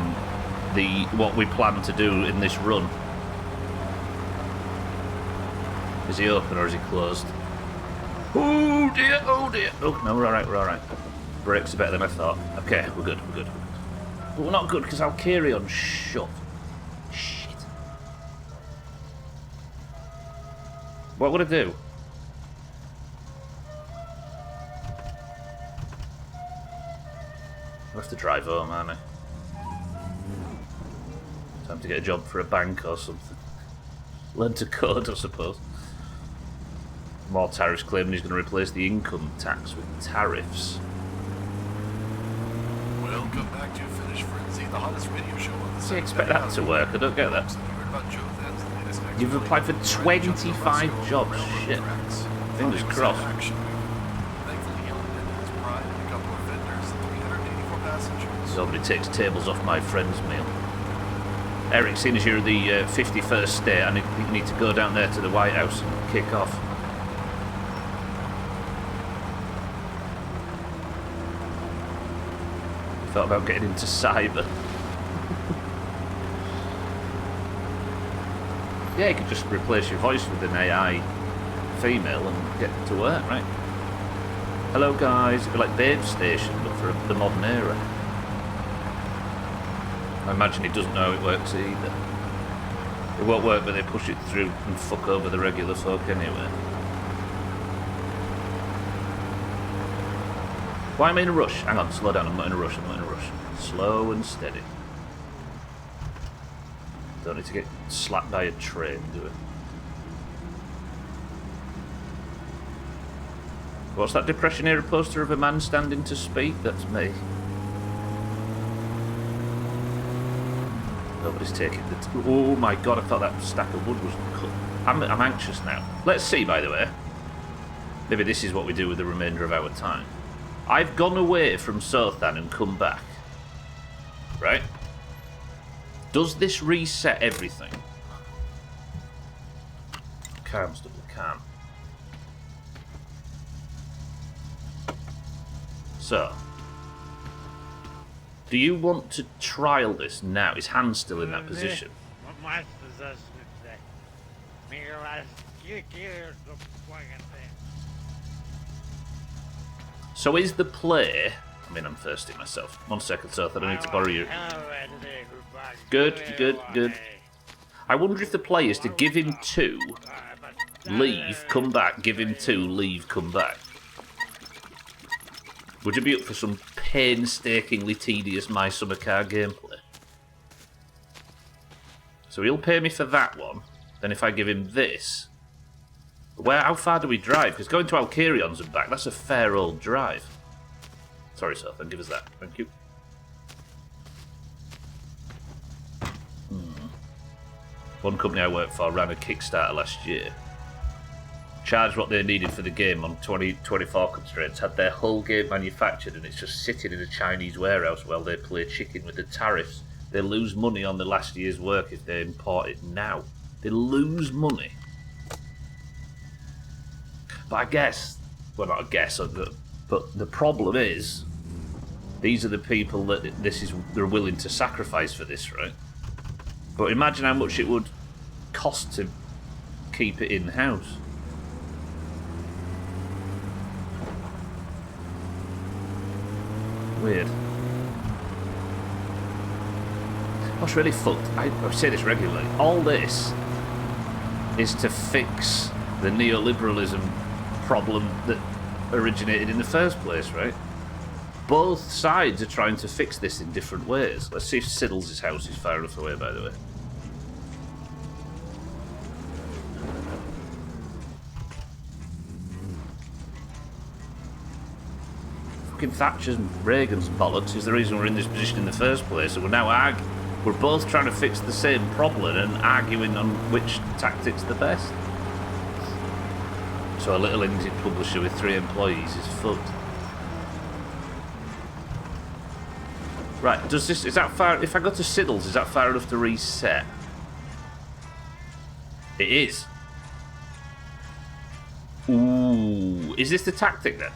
what we plan to do in this run. Is he open or is he closed? Oh dear, oh dear. Oh no, we're alright, we're alright. Brakes are better than I thought. Okay, we're good, we're good. But we're not good because I'll carry on shut. Shit. What would I do? I'll have to drive home, aren't I? Time to get a job for a bank or something. Learn to code, I suppose. More tariffs claiming he's going to replace the income tax with tariffs. Welcome back to Finish Frenzy, the hottest radio show on the Does he expect that to work? I don't get that. You've applied for 25 jobs. Shit. Fingers crossed. Nobody takes tables off my friend's meal. Eric, seeing as you're the 51st state, I think you need to go down there to the White House and kick off. Thought about getting into cyber. Yeah, you could just replace your voice with an AI female and get to work, right? Hello guys, it'd be like Babe Station, but for the modern era. I imagine it doesn't know how it works either. It won't work, but they push it through and fuck over the regular folk anyway. Why am I in a rush? Hang on, slow down, I'm not in a rush, I'm not in a rush. Slow and steady. Don't need to get slapped by a train, do it? What's that Depression era poster of a man standing to speak? That's me. Nobody's taking the... Oh my god, I thought that stack of wood was cut. I'm anxious now. Let's see, by the way. Maybe this is what we do with the remainder of our time. I've gone away from Sothan and come back. Right? Does this reset everything? Calm, double calm. So, do you want to trial this now? His hand's still in that position. So is the play... I mean, I'm thirsty myself. 1 second, Seth, I don't need to borrow you. Good, good, good. I wonder if the play is to give him 2, leave, come back, give him 2, leave, come back. Would you be up for some painstakingly tedious My Summer Car gameplay? So he'll pay me for that one. Then if I give him this... How far do we drive? Because going to Alcarion's and back, that's a fair old drive. Sorry, sir, then give us that. Thank you. One company I worked for ran a Kickstarter last year. Charged what they needed for the game on 2024 constraints, had their whole game manufactured, and it's just sitting in a Chinese warehouse while they play chicken with the tariffs. They lose money on the last year's work if they import it now. They lose money. But I guess, well, not a guess, but the problem is, these are the people that they're willing to sacrifice for this, right? But imagine how much it would cost to keep it in-house. Weird. What's really fucked, I say this regularly, all this is to fix the neoliberalism problem that originated in the first place, right? Both sides are trying to fix this in different ways. Let's see if Siddles' house is far enough away, by the way. Fucking Thatcher's and Reagan's bollocks is the reason we're in this position in the first place, and we're now we're both trying to fix the same problem and arguing on which tactic's the best. So a little indie publisher with 3 employees is fucked. Right, is that far? If I go to Siddles, is that far enough to reset? It is. Ooh, is this the tactic then?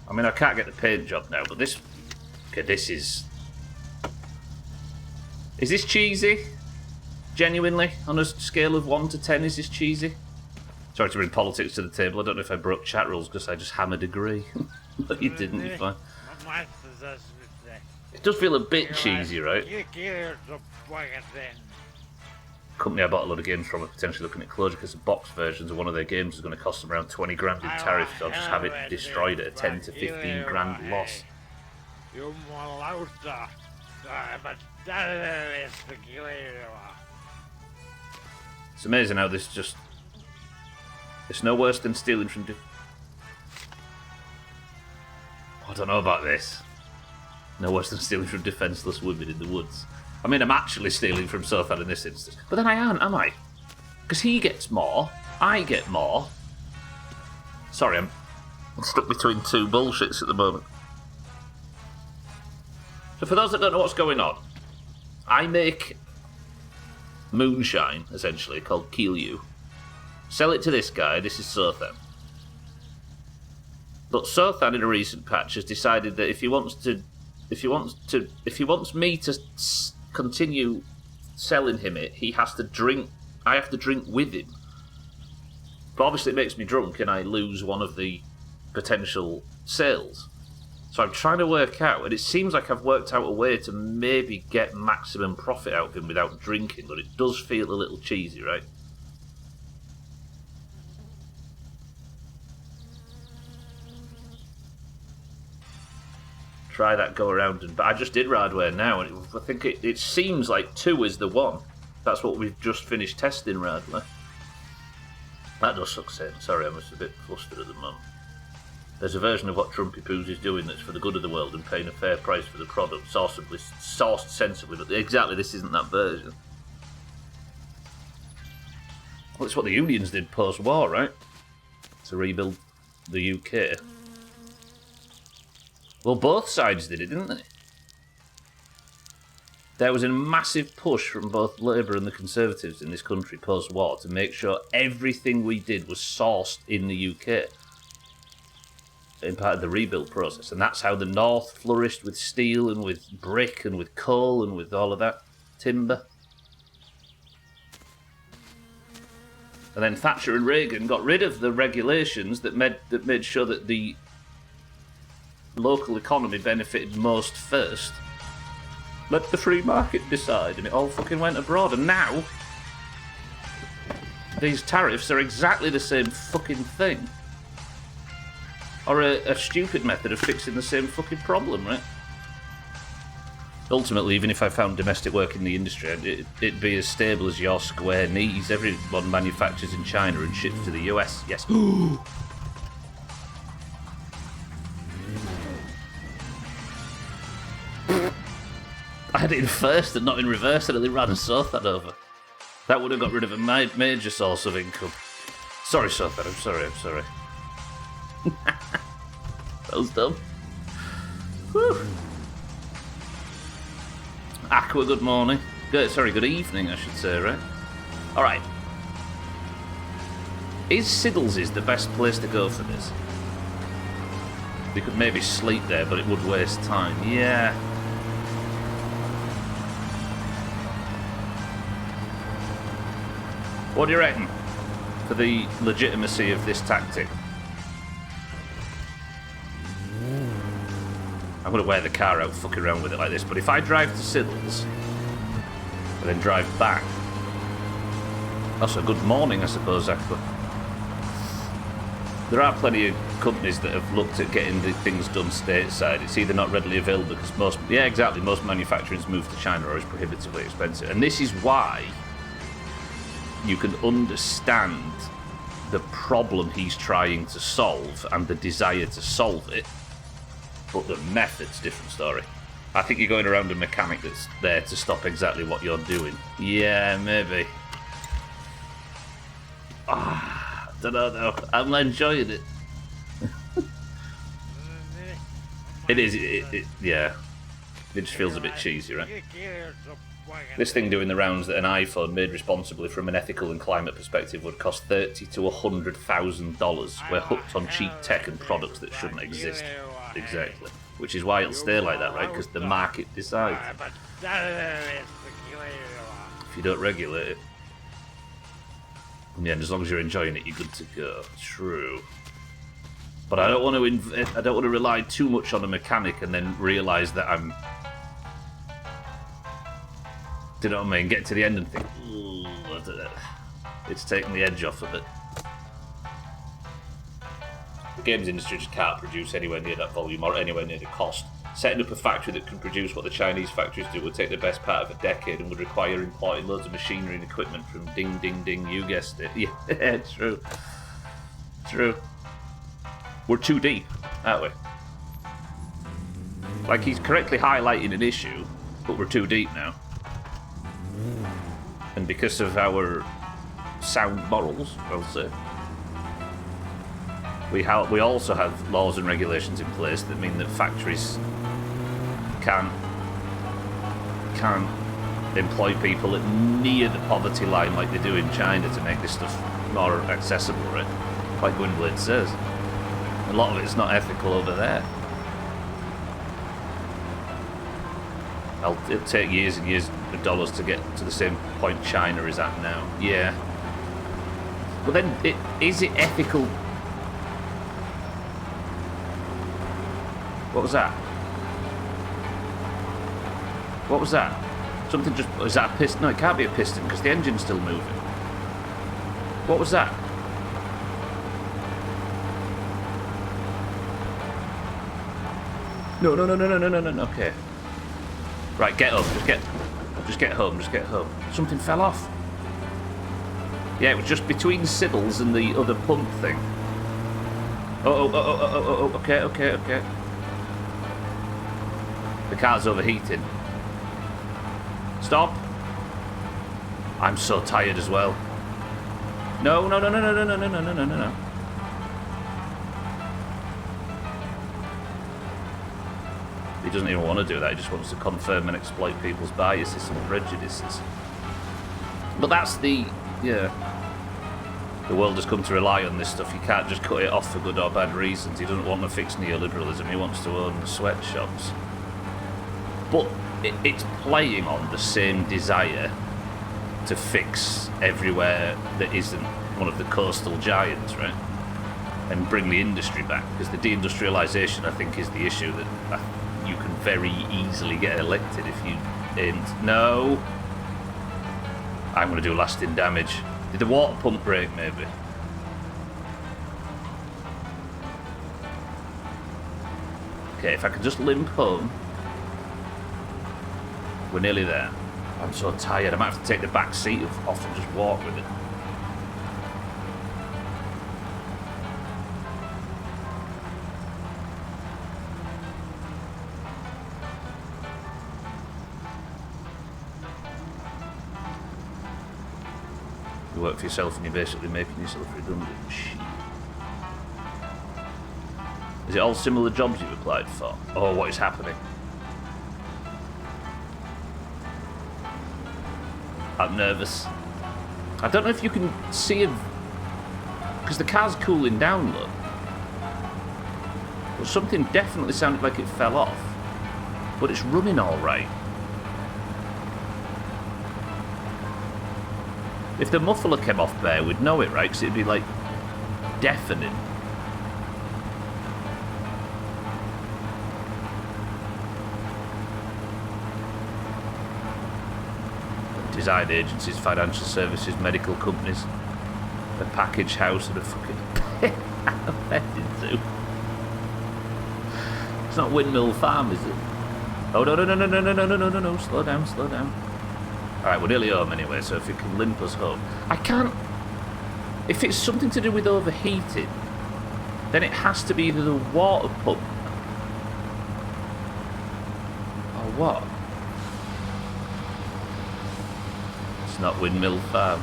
I mean, I can't get the paint job now, but this... Okay, this is... Is this cheesy? Genuinely? On a scale of 1 to 10, is this cheesy? Sorry to bring politics to the table. I don't know if I broke chat rules because I just hammered agree. But you didn't, you're fine. It does feel a bit cheesy, right? Company I bought a lot of games from are potentially looking at closure because the box versions of one of their games is going to cost them around 20 grand in tariffs. I'll just have it destroyed at a 10 to 15 grand loss. It's amazing how this just... It's no worse than stealing from... I don't know about this. No worse than stealing from defenceless women in the woods. I mean, I'm actually stealing from Sothan in this instance. But then I aren't, am I? Because he gets more, I get more. Sorry, I'm stuck between 2 bullshits at the moment. So for those that don't know what's going on, I make moonshine, essentially, called Keelyu. Sell it to this guy, this is Sothan. But Sothan in a recent patch has decided that if he wants me to continue selling him it, he has to drink. I have to drink with him. But obviously it makes me drunk and I lose one of the potential sales. So I'm trying to work out, and it seems like I've worked out a way to maybe get maximum profit out of him without drinking, but it does feel a little cheesy, right? Try that go around, but I just did Radware now, and I think it seems like 2 is the one. That's what we've just finished testing Radware. That does suck in. Sorry, I'm just a bit flustered at the moment. There's a version of what Trumpy Poos is doing that's for the good of the world and paying a fair price for the product, sourced sensibly, but exactly this isn't that version. Well, it's what the unions did post-war, right? To rebuild the UK. Well, both sides did it, didn't they? There was a massive push from both Labour and the Conservatives in this country post-war to make sure everything we did was sourced in the UK. In part of the rebuild process. And that's how the North flourished with steel and with brick and with coal and with all of that timber. And then Thatcher and Reagan got rid of the regulations that made sure that the local economy benefited most first. Let the free market decide, and it all fucking went abroad. And now, these tariffs are exactly the same fucking thing. Or a stupid method of fixing the same fucking problem, right? Ultimately, even if I found domestic work in the industry, it'd be as stable as your square knees. Everyone manufactures in China and ships to the US. Yes. I had it in first and not in reverse, and I ran and Sothan over. That would have got rid of a major source of income. Sorry, Sothan, I'm sorry. That was dumb. Whew. Aqua, good morning. Good evening, I should say, right? Alright. Is Siddles the best place to go for this? We could maybe sleep there, but it would waste time. Yeah. What do you reckon for the legitimacy of this tactic? I'm going to wear the car out fucking around with it like this, but if I drive to Siddles and then drive back... Also, good morning, I suppose, Aqua. There are plenty of companies that have looked at getting the things done stateside. It's either not readily available because most manufacturing's moved to China or is prohibitively expensive. And this is why you can understand the problem he's trying to solve and the desire to solve it, but the method's a different story. I think you're going around a mechanic that's there to stop exactly what you're doing. Yeah, maybe. I don't know though. I'm enjoying it. It is. Yeah. It just feels a bit cheesy, right? This thing doing the rounds that an iPhone made responsibly from an ethical and climate perspective would cost $30,000 to $100,000. We're hooked on cheap tech and products that shouldn't exist. Exactly. Which is why it'll stay like that, right? Because the market decides. If you don't regulate it. In the end, as long as you're enjoying it, you're good to go. True. But I don't want to rely too much on a mechanic and then realise that I'm... Do you know what I mean? Get to the end and think, ooh, it's taking the edge off of it. The games industry just can't produce anywhere near that volume or anywhere near the cost. Setting up a factory that can produce what the Chinese factories do would take the best part of a decade and would require importing loads of machinery and equipment from ding ding ding, you guessed it. Yeah, true. True. We're too deep, aren't we? Like, he's correctly highlighting an issue, but we're too deep now. And because of our sound morals, I'll say, we also have laws and regulations in place that mean that factories can't employ people at near the poverty line like they do in China to make this stuff more accessible, right? Like Gwynblade says. A lot of it's not ethical over there. It'll take years and years of dollars to get to the same point China is at now. Yeah. But then, is it ethical? What was that? What was that? Something just... Is that a piston? No, it can't be a piston because the engine's still moving. What was that? No. Okay. Right, get up. Just get home. Just get home. Something fell off. Yeah, it was just between Sibbles and the other pump thing. Oh. Okay. The car's overheating. Stop. I'm so tired as well. No. He doesn't even want to do that. He just wants to confirm and exploit people's biases and prejudices. But that's the... Yeah. The world has come to rely on this stuff. You can't just cut it off for good or bad reasons. He doesn't want to fix neoliberalism. He wants to own the sweatshops. But it's playing on the same desire to fix everywhere that isn't one of the coastal giants, right? And bring the industry back. Because the deindustrialisation, I think, is the issue that you can very easily get elected if you ain't... No! I'm going to do lasting damage. Did the water pump break, maybe? Okay, if I can just limp home... We're nearly there. I'm so tired, I might have to take the back seat off and just walk with it. You work for yourself and you're basically making yourself redundant. Shit. Is it all similar jobs you've applied for? Oh, what is happening? I'm nervous. I don't know if you can see it because the car's cooling down, look. But something definitely sounded like it fell off. But it's running all right. If the muffler came off there, we'd know it, right? Because it'd be like deafening. Design agencies, financial services, medical companies, a package house, and a fucking Offended to. It's not Windmill Farm, is it? Oh, no. Slow down. Alright, we're nearly home anyway, so if you can limp us home. I can't... If it's something to do with overheating, then it has to be either the water pump or what? It's not Windmill Farm.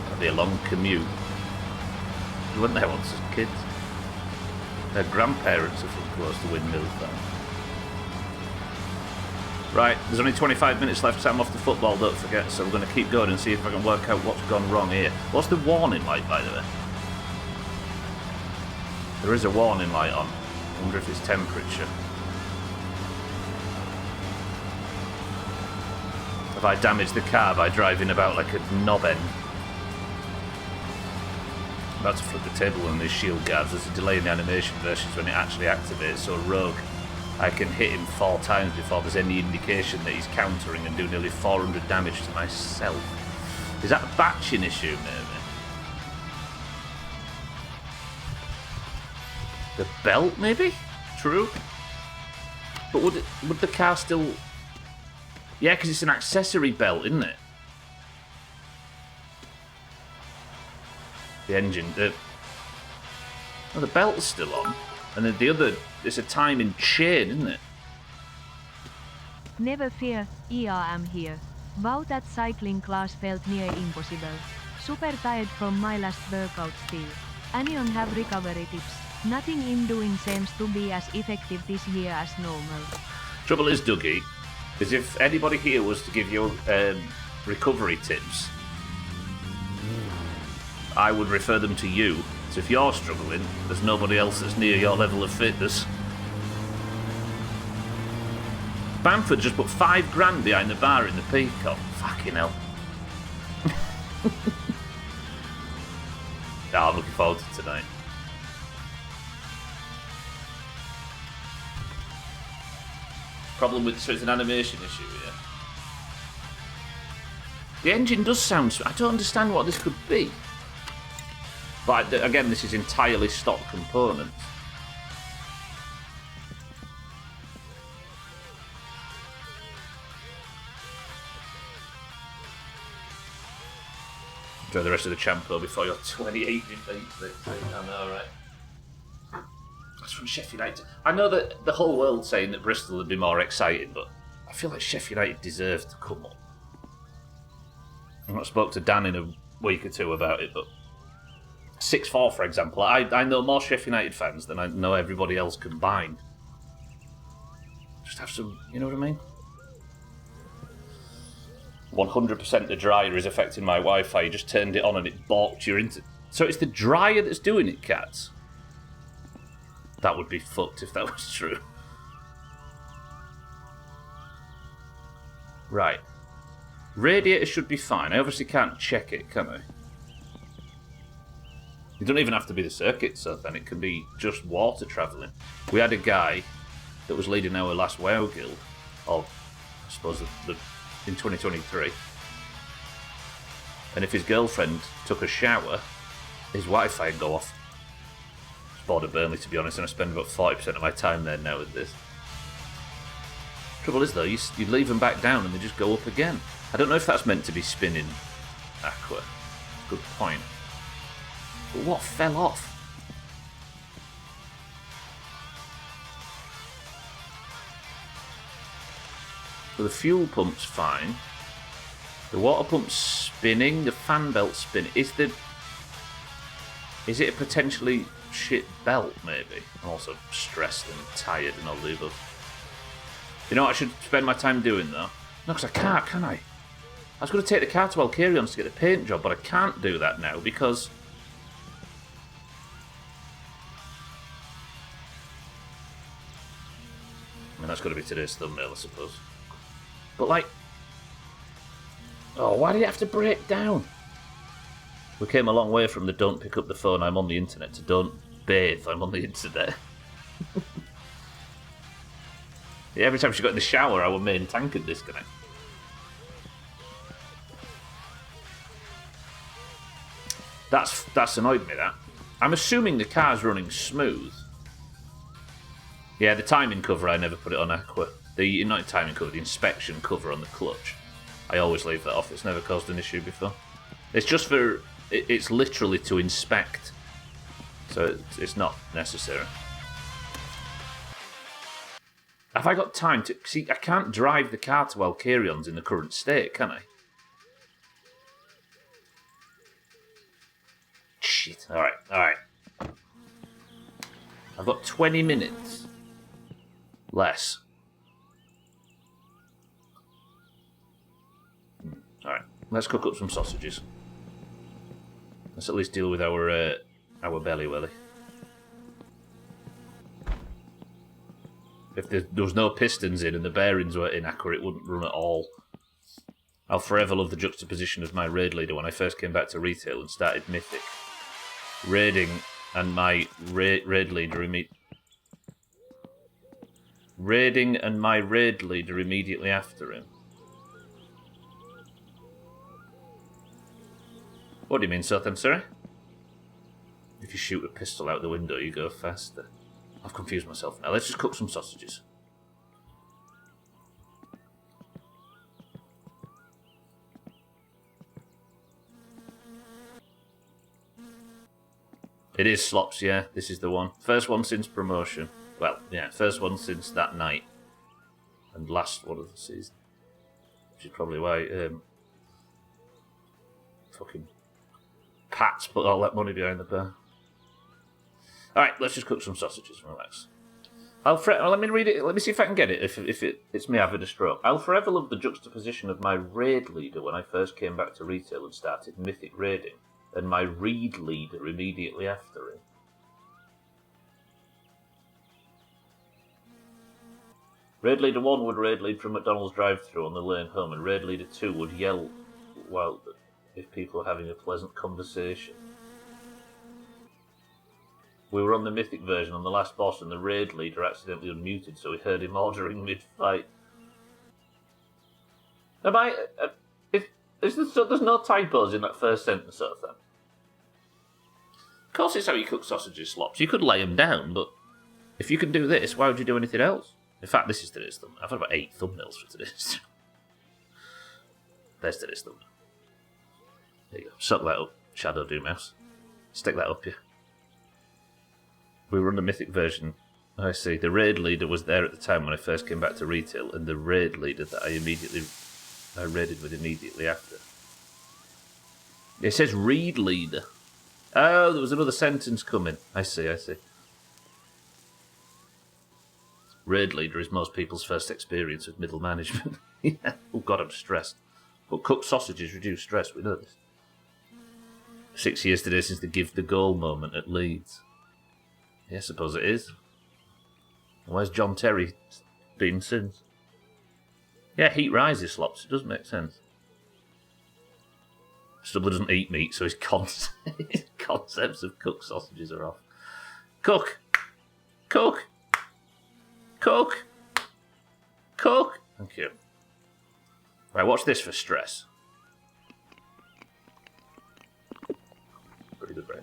That'll be a long commute. You weren't there once as kids. Their grandparents are from close to Windmill Farm. Right, there's only 25 minutes left, so I'm off the football, don't forget, so we're going to keep going and see if I can work out what's gone wrong here. What's the warning light, by the way? There is a warning light on. I wonder if it's temperature. Have I damaged the car by driving about like a knob end? I'm about to flip the table on these shield guards. There's a delay in the animation versions when it actually activates, so Rogue, I can hit him 4 times before there's any indication that he's countering and do nearly 400 damage to myself. Is that a batching issue, maybe? The belt, maybe? True. But would the car still... Yeah, because it's an accessory belt, isn't it? The engine... Oh, the belt's still on. And then the other... It's a timing chain, isn't it? Never fear, I'm here. Wow, that cycling class felt near impossible. Super tired from my last workout still. Anyone have recovery tips? Nothing in doing seems to be as effective this year as normal. Trouble is, Dougie, is if anybody here was to give you recovery tips, I would refer them to you. So if you're struggling, there's nobody else that's near your level of fitness. Bamford just put $5,000 behind the bar in the Peacock. Fucking hell. I'm looking forward to tonight. Problem with... So it's an animation issue here. The engine does sound... I don't understand what this could be. But again, this is entirely stock components. Enjoy the rest of the Champo before you're 28 in feet. I know, right? That's from Sheffield United. I know that the whole world's saying that Bristol would be more exciting, but I feel like Sheffield United deserve to come up. I've not spoke to Dan in a week or two about it, but 6-4, for example. I know more Sheffield United fans than I know everybody else combined. Just have some, you know what I mean? 100% the dryer is affecting my Wi-Fi. You just turned it on and it balked your internet. So it's the dryer that's doing it, cats? That would be fucked if that was true. Right. Radiator should be fine. I obviously can't check it, can I? You don't even have to be the circuit stuff, then it can be just water travelling. We had a guy that was leading our last WoW guild, or I suppose in 2023, and if his girlfriend took a shower, his Wi-Fi would go off. It's bored of Burnley, to be honest, and I spend about 40% of my time there now with this. Trouble is though, you leave them back down and they just go up again. I don't know if that's meant to be spinning Aqua. Good point. But what fell off? So the fuel pump's fine. The water pump's spinning. The fan belt's spinning. Is it a potentially shit belt, maybe? I'm also stressed and tired and all the above. You know what I should spend my time doing, though? No, because I can't, can I? I was going to take the car to Alcarion's to get the paint job, but I can't do that now because... I mean, that's got to be today's thumbnail, I suppose. But, like... Oh, why did it have to break down? We came a long way from the don't pick up the phone, I'm on the internet, to don't bathe, I'm on the internet. Yeah, every time she got in the shower, our main tank would disconnect. That's annoyed me, that. I'm assuming the car's running smooth. Yeah, the timing cover, I never put it on Aqua. Not timing cover, the inspection cover on the clutch. I always leave that off. It's never caused an issue before. It's just for... It's literally to inspect. So it's not necessary. Have I got time to... See, I can't drive the car to Alcarion's in the current state, can I? Shit. Alright. I've got 20 minutes. Less. Alright, let's cook up some sausages. Let's at least deal with our belly welly. If there was no pistons in and the bearings were inaccurate, it wouldn't run at all. I'll forever love the juxtaposition of my raid leader when I first came back to retail and started Mythic. Raiding and my raid leader immediately after him. What do you mean, Southern, sorry? If you shoot a pistol out the window, you go faster. I've confused myself now. Let's just cook some sausages. It is Slops, yeah. This is the one. First one since promotion. Well, yeah, first one since that night. And last one of the season. Which is probably why fucking Pat's put all that money behind the bar. Alright, let's just cook some sausages and relax. Let me read it. Let me see if I can get it. If it's me having a stroke. I'll forever love the juxtaposition of my raid leader when I first came back to retail and started Mythic raiding, and my read leader immediately after him. Raid Leader 1 would raid lead from McDonald's drive-thru on the lane home, and Raid Leader 2 would yell while if people were having a pleasant conversation. We were on the Mythic version on the last boss, and the Raid Leader accidentally unmuted, so we heard him ordering mid-fight. There's no typos in that first sentence, sort of thing. Of course it's how you cook sausages, Slops. You could lay them down, but if you can do this, why would you do anything else? In fact, this is today's thumbnail. I've had about 8 thumbnails for today's. There's today's thumbnail. There you go. Suck that up, Shadow Doomhaus. Stick that up, yeah. We were on the Mythic version. I see. The Raid Leader was there at the time when I first came back to retail, and the Raid Leader that I raided with immediately after. It says Read Leader. Oh, there was another sentence coming. I see. Raid Leader is most people's first experience with middle management. Yeah. Oh God, I'm stressed. But cooked sausages reduce stress, we know this. 6 years today since the give the goal moment at Leeds. Yeah, I suppose it is. Where's John Terry been since? Yeah, heat rises, Slops. It does make sense. Stubbler doesn't eat meat, so his concepts of cooked sausages are off. Cook! Cook! Cook! Cook! Thank you. Right, watch this for stress. Pretty good brain.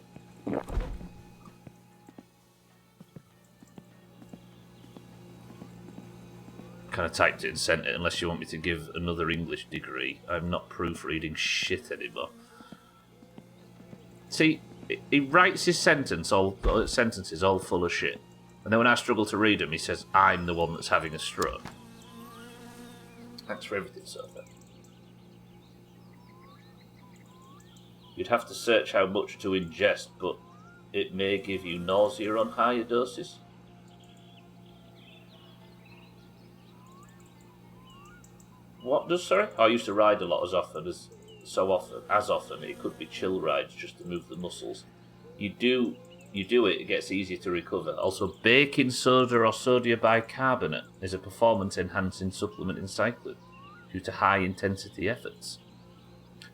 Kind of typed it and sent it, unless you want me to give another English degree. I'm not proofreading shit anymore. See, he writes his sentences all full of shit. And then when I struggle to read them, he says, I'm the one that's having a stroke. Thanks for everything, Sophie. You'd have to search how much to ingest, but it may give you nausea on higher doses. What does, sorry? I used to ride a lot as often, it could be chill rides just to move the muscles. You do it, it gets easier to recover. Also, baking soda or sodium bicarbonate is a performance-enhancing supplement in cycling due to high-intensity efforts.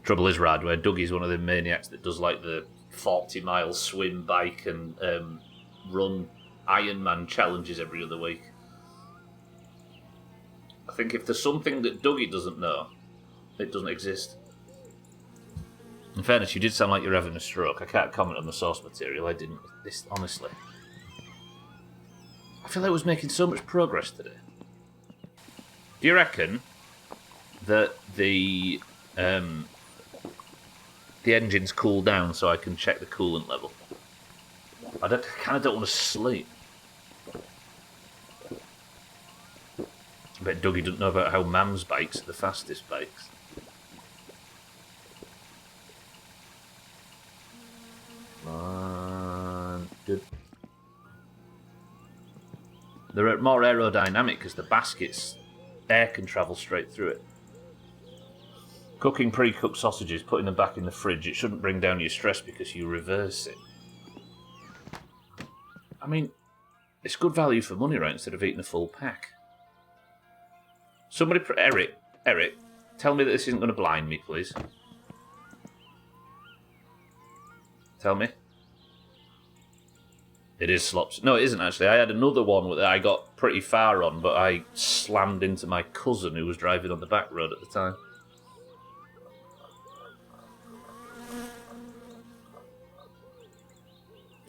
Trouble is, Radway, Dougie's one of the maniacs that does like the 40-mile swim, bike and run Ironman challenges every other week. I think if there's something that Dougie doesn't know, it doesn't exist. In fairness, you did sound like you're having a stroke. I can't comment on the source material. I didn't. This, honestly. I feel like I was making so much progress today. Do you reckon that the engines cool down so I can check the coolant level? I kind of don't want to sleep. I bet Dougie doesn't know about how Mam's bikes are the fastest bikes. Good. They're more aerodynamic because the baskets, air can travel straight through it. Cooking pre-cooked sausages, putting them back in the fridge, it shouldn't bring down your stress because you reverse it. I mean, it's good value for money, right, instead of eating a full pack. Somebody, Eric, tell me that this isn't going to blind me, please. Tell me. It is slops. No, it isn't actually. I had another one that I got pretty far on, but I slammed into my cousin who was driving on the back road at the time.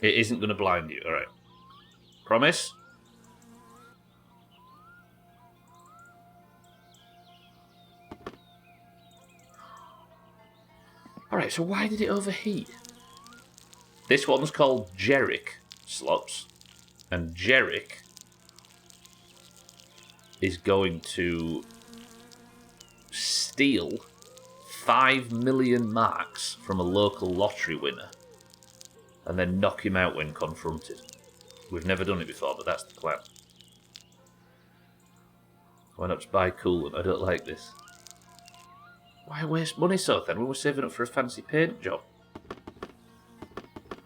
It isn't going to blind you, alright. Promise? Alright, so why did it overheat? This one's called Jerick slops. And Jerick is going to steal 5 million marks from a local lottery winner and then knock him out when confronted. We've never done it before, but that's the plan. Why not just buy coolant? I don't like this. Why waste money so then? We were saving up for a fancy paint job.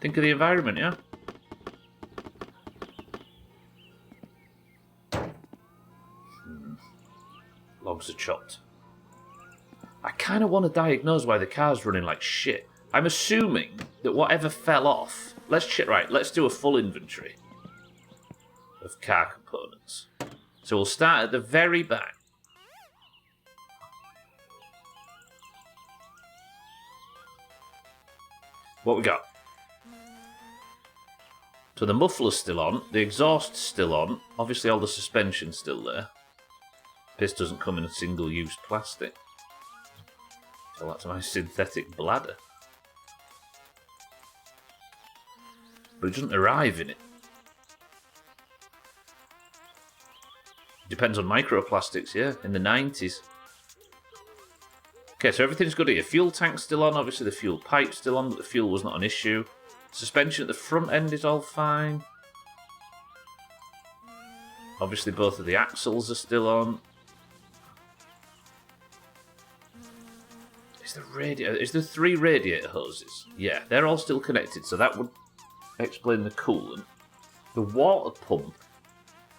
Think of the environment, yeah? Logs are chopped. I kind of want to diagnose why the car's running like shit. I'm assuming that whatever fell off... Let's do a full inventory of car components. So we'll start at the very back. What we got? So the muffler's still on, the exhaust's still on, obviously all the suspension's still there. This doesn't come in a single-use plastic. So that's my synthetic bladder. But it doesn't arrive in it. Depends on microplastics, yeah, in the 90s. Okay, so everything's good here. Fuel tank's still on, obviously the fuel pipe's still on, but the fuel was not an issue. Suspension at the front end is all fine. Obviously both of the axles are still on. Is there 3 radiator hoses? Yeah, they're all still connected, so that would explain the coolant. The water pump.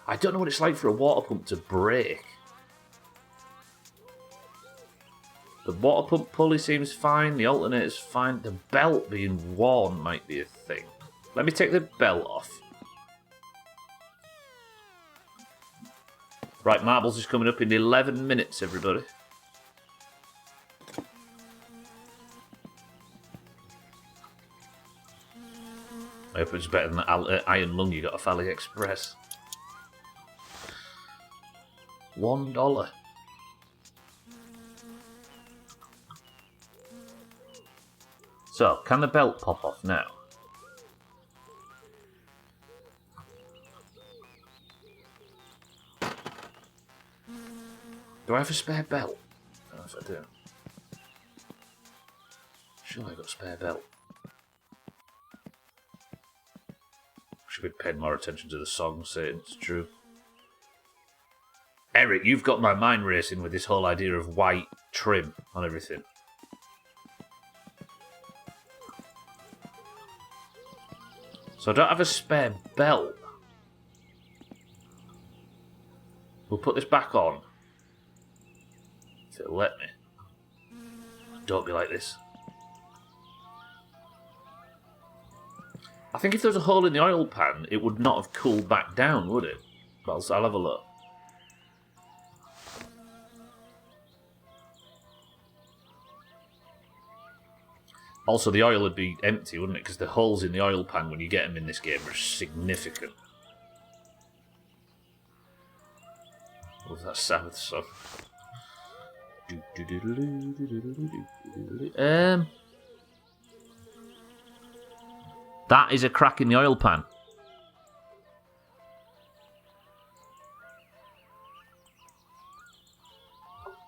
I don't know what it's like for a water pump to break. The water pump pulley seems fine, the alternator's fine. The belt being worn might be a thing. Let me take the belt off. Right, Marbles is coming up in 11 minutes, everybody. I hope it's better than that iron lung you got off AliExpress. $1. So, can the belt pop off now? Do I have a spare belt? I don't know if I do. Sure, I got a spare belt. Should be paying more attention to the song, saying it's true. Eric, you've got my mind racing with this whole idea of white trim on everything. So I don't have a spare belt. We'll put this back on. If it'll let me. Don't be like this. I think if there was a hole in the oil pan, it would not have cooled back down, would it? But I'll have a look. Also, the oil would be empty, wouldn't it? Because the holes in the oil pan, when you get them in this game, are significant. What was that Sabbath song? That is a crack in the oil pan.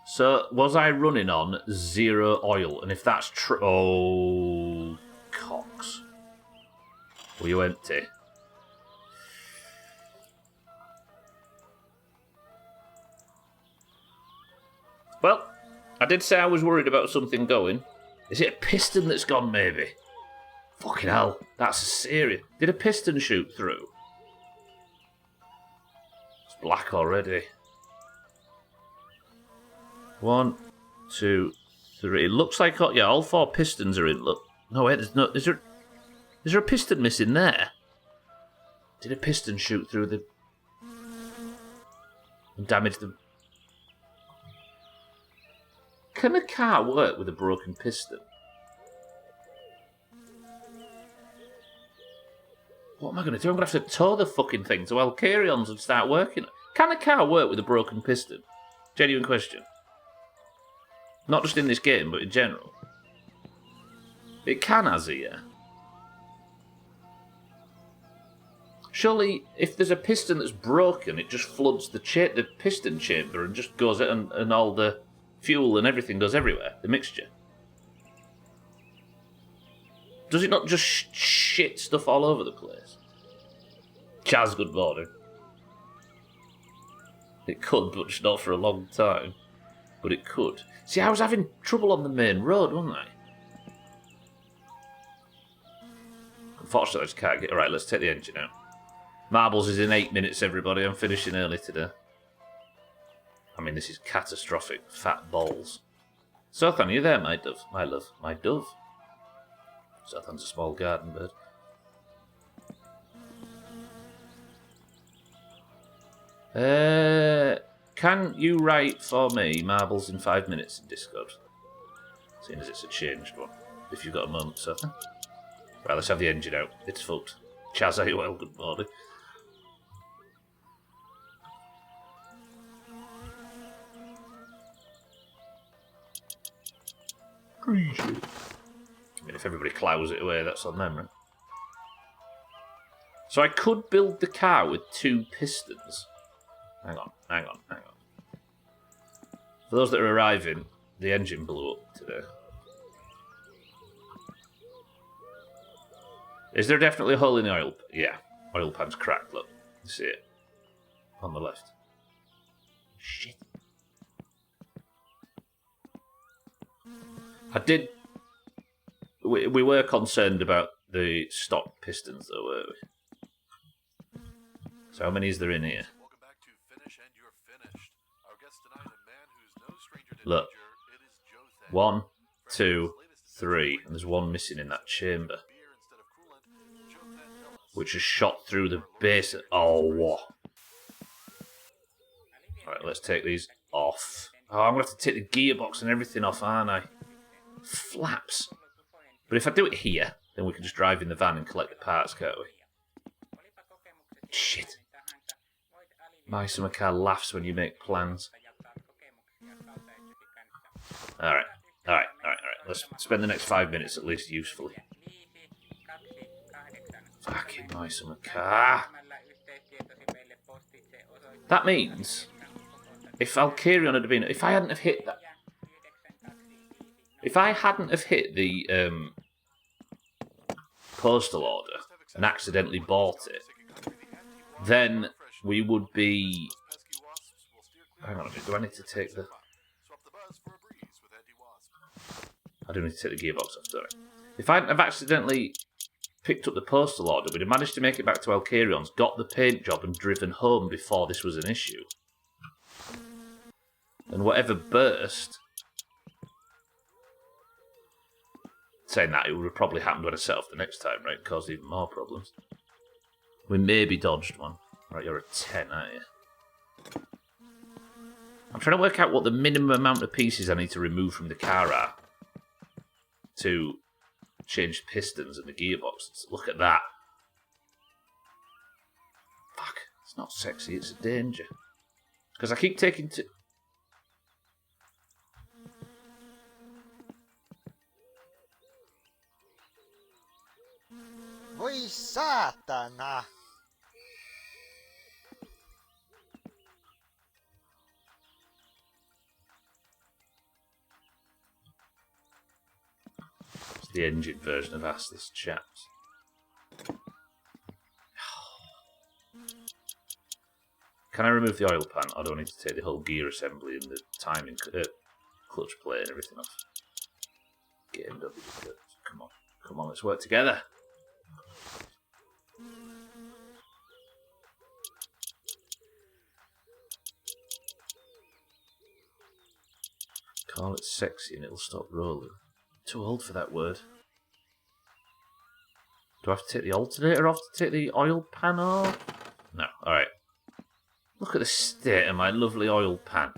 So, was I running on 0 oil? And if that's true... Oh, cocks. Were you empty? Well, I did say I was worried about something going. Is it a piston that's gone, maybe? Fucking hell, that's serious. Did a piston shoot through? It's black already. 1, 2, 3. It looks like all 4 pistons are in. Look, no wait, there's no. Is there a piston missing there? Did a piston shoot through the and damage the? Can a car work with a broken piston? What am I going to do? I'm going to have to tow the fucking thing to Alcarion's and start working. Can a car work with a broken piston? Genuine question. Not just in this game, but in general. It can, has it, yeah? Surely, if there's a piston that's broken, it just floods the piston chamber and just goes and all the fuel and everything goes everywhere. The mixture. Does it not just shit stuff all over the place? Chaz, good morning. It could, but just not for a long time. But it could. See, I was having trouble on the main road, wasn't I? Unfortunately, I just can't get... Alright, let's take the engine out. Marbles is in 8 minutes, everybody. I'm finishing early today. I mean, this is catastrophic. Fat balls. Sothan, are you there, my dove? My love. My dove. Sothan's a small garden bird. Can you write for me Marbles in 5 minutes in Discord? Seeing as it's a changed one. If you've got a moment, Sothan. Right, let's have the engine out. It's fucked. Chaz, are you well? Good morning. Appreciate it. I mean, if everybody clows it away, that's on them, right? So I could build the car with 2 pistons. Hang on. For those that are arriving, the engine blew up today. Is there definitely a hole in the oil? Yeah. Oil pan's cracked, look. You see it? On the left. Shit. I did... We were concerned about the stock pistons, though, weren't we? So how many is there in here? Welcome back to Finish and You're Finished. Our guest tonight, a man who's no stranger to Look. danger. It is Joe Than. 1, 2, 3. And there's one missing in that chamber. Beer instead of coolant. Joe Than, tell us. Which has shot through the base. Oh, what? Alright, let's take these off. Oh, I'm going to have to take the gearbox and everything off, aren't I? Flaps. But if I do it here, then we can just drive in the van and collect the parts, can't we? Shit. My summer car laughs when you make plans. Alright. Let's spend the next 5 minutes at least usefully. Fucking my summer car. That means, if Alcarion had been... If I hadn't have hit that... If I hadn't have hit the postal order and accidentally bought it, then we would be... Hang on a minute, do I need to take the... I do need to take the gearbox off, don't I? If I hadn't have accidentally picked up the postal order, we'd have managed to make it back to Alcarion's, got the paint job and driven home before this was an issue. And whatever burst... Saying that, it would have probably happened when I set off the next time, right? Caused even more problems. We maybe dodged one. Right, you're a 10, aren't you? I'm trying to work out what the minimum amount of pieces I need to remove from the car are to change pistons and the gearbox. Look at that. Fuck. It's not sexy, it's a danger. Because I keep taking to... Voi saatana! It's the engine version of Ask This Chaps. Can I remove the oil pan? I don't need to take the whole gear assembly and the timing, clutch plate and everything off. Game W. Come on, let's work together. Call it sexy and it'll stop rolling. Too old for that word. Do I have to take the alternator off to take the oil pan off? No, alright. Look at the state of my lovely oil pan.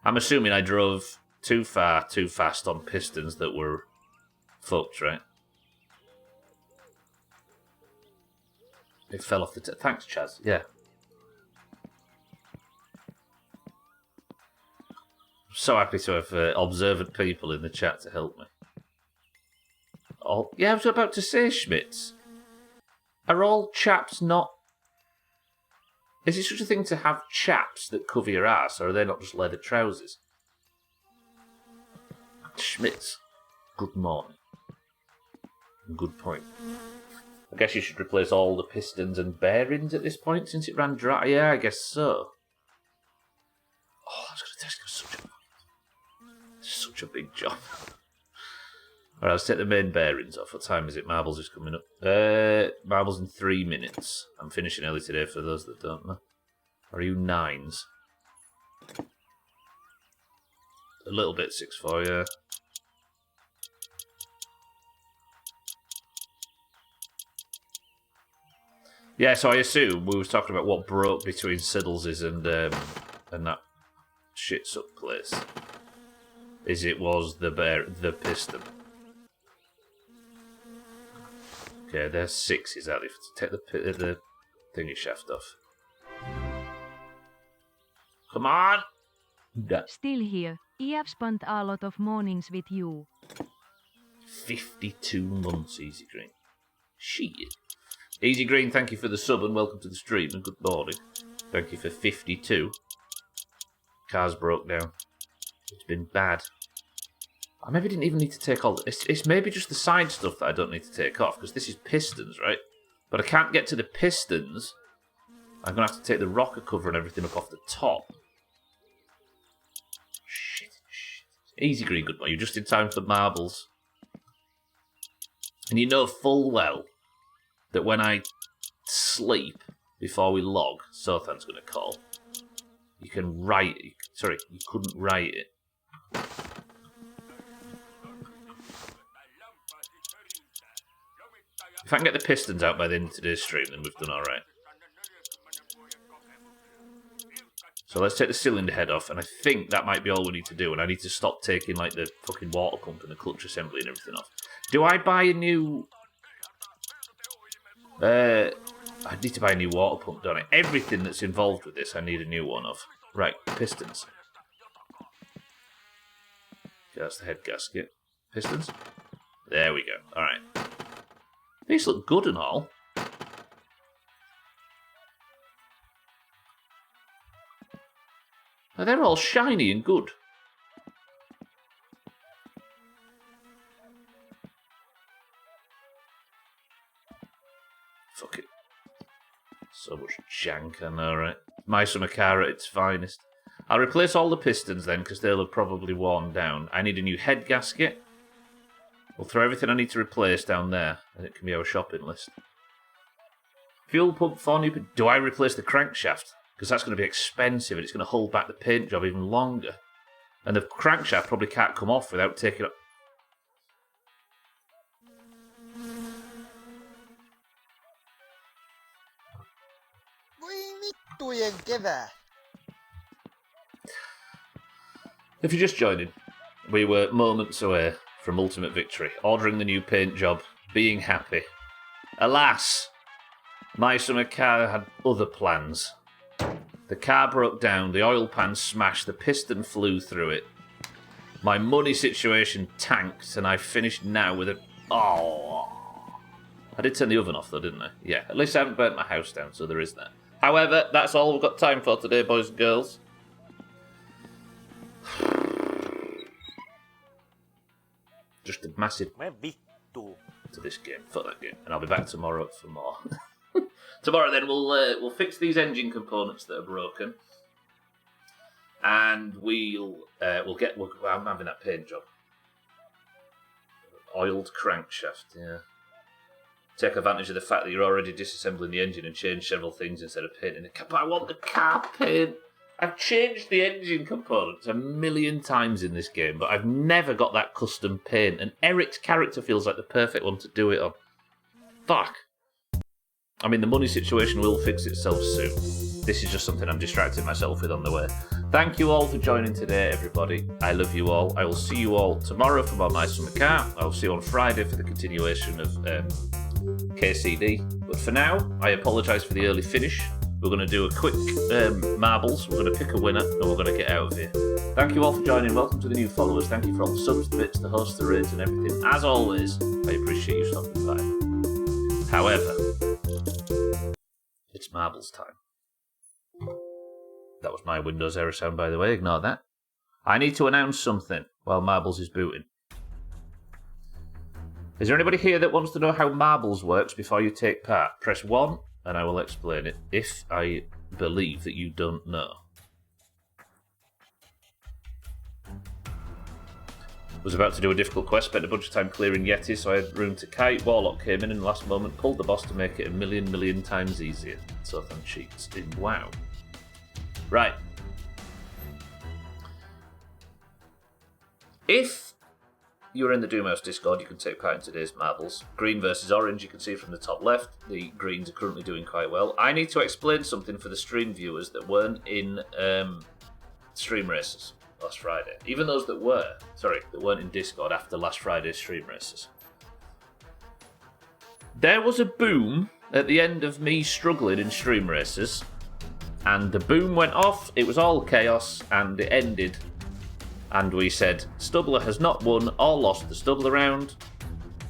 I'm assuming I drove too far, too fast on pistons that were fucked, right? It fell off the... Thanks, Chaz. Yeah. I'm so happy to have observant people in the chat to help me. Oh, yeah, I was about to say, Schmitz. Are all chaps not... Is it such a thing to have chaps that cover your ass, or are they not just leather trousers? Schmitz, good morning. Good point. I guess you should replace all the pistons and bearings at this point, since it ran dry. Yeah, I guess so. Oh, that's going to take such a big job. Alright, let's take the main bearings off. What time is it? Marbles is coming up. Marbles in 3 minutes. I'm finishing early today for those that don't know. Are you 9s? A little bit 6-4, yeah. Yeah, so I assume we was talking about what broke between Siddles's and that shit suck place. Is it was the piston. Okay, there's 6s out. Take the thingy shaft off. Come on! Still here. I've spent a lot of mornings with you. 52 months, Easy Green. Shit. Easy Green, thank you for the sub and welcome to the stream and good morning. Thank you for 52. Car's broke down. It's been bad. I maybe didn't even need to take all... It's maybe just the side stuff that I don't need to take off, because this is pistons, right? But I can't get to the pistons. I'm going to have to take the rocker cover and everything up off the top. Shit. Easy Green, good boy. You're just in time for marbles. And you know full well that when I sleep before we log, Sothan's going to call. You can write... Sorry, you couldn't write it. If I can get the pistons out by the end of today's stream, then we've done alright. So let's take the cylinder head off, and I think that might be all we need to do, and I need to stop taking, like, the fucking water pump and the clutch assembly and everything off. Do I buy a new... I need to buy a new water pump, don't I? Everything that's involved with this, I need a new one of. Right, pistons. Okay, that's the head gasket. Pistons? There we go. Alright. These look good and all. Now, they're all shiny and good. Fuck it. So much jank, I know, right? My summer car at its finest. I'll replace all the pistons then, because they'll have probably worn down. I need a new head gasket. We'll throw everything I need to replace down there, and it can be our shopping list. Fuel pump for new... Do I replace the crankshaft? Because that's going to be expensive, and it's going to hold back the paint job even longer. And the crankshaft probably can't come off without taking it... Voi vittujen kevää! If you're just joining, we were moments away from Ultimate Victory. Ordering the new paint job. Being happy. Alas, my summer car had other plans. The car broke down, the oil pan smashed, the piston flew through it. My money situation tanked, and I finished now with a... Oh. I did turn the oven off, though, didn't I? Yeah, at least I haven't burnt my house down, so there is that. However, that's all we've got time for today, boys and girls. Just a massive to this game, fuck that game, and I'll be back tomorrow for more. Tomorrow, then we'll fix these engine components that are broken, and I'm having that paint job. Oiled crankshaft, yeah. Take advantage of the fact that you're already disassembling the engine and change several things instead of painting the car. But I want the car paint. I've changed the engine components 1,000,000 times in this game, but I've never got that custom paint, and Eric's character feels like the perfect one to do it on. Fuck. I mean, the money situation will fix itself soon. This is just something I'm distracting myself with on the way. Thank you all for joining today, everybody. I love you all. I will see you all tomorrow for more My Summer Car. I will see you on Friday for the continuation of KCD. But for now, I apologise for the early finish. We're going to do a quick marbles. We're going to pick a winner, and we're going to get out of here. Thank you all for joining. Welcome to the new followers. Thank you for all the subs, the bits, the hosts, the raids, and everything. As always, I appreciate you stopping by. However, it's marbles time. That was my Windows error sound, by the way. Ignore that. I need to announce something while marbles is booting. Is there anybody here that wants to know how marbles works before you take part? Press 1 and I will explain it if I believe that you don't know. Was about to do a difficult quest, spent a bunch of time clearing Yetis, so I had room to kite. Warlock came in the last moment, pulled the boss to make it 1,000,000 times easier. So thank cheats in WoW. Right. If you're in the Doomhaus Discord, you can take part in today's marbles. Green versus orange, you can see from the top left. The greens are currently doing quite well. I need to explain something for the stream viewers that weren't in stream races last Friday. Even those that weren't in Discord after last Friday's stream races. There was a boom at the end of me struggling in stream races, and the boom went off, it was all chaos, and it ended. And we said, Stubbler has not won or lost the Stubbler round,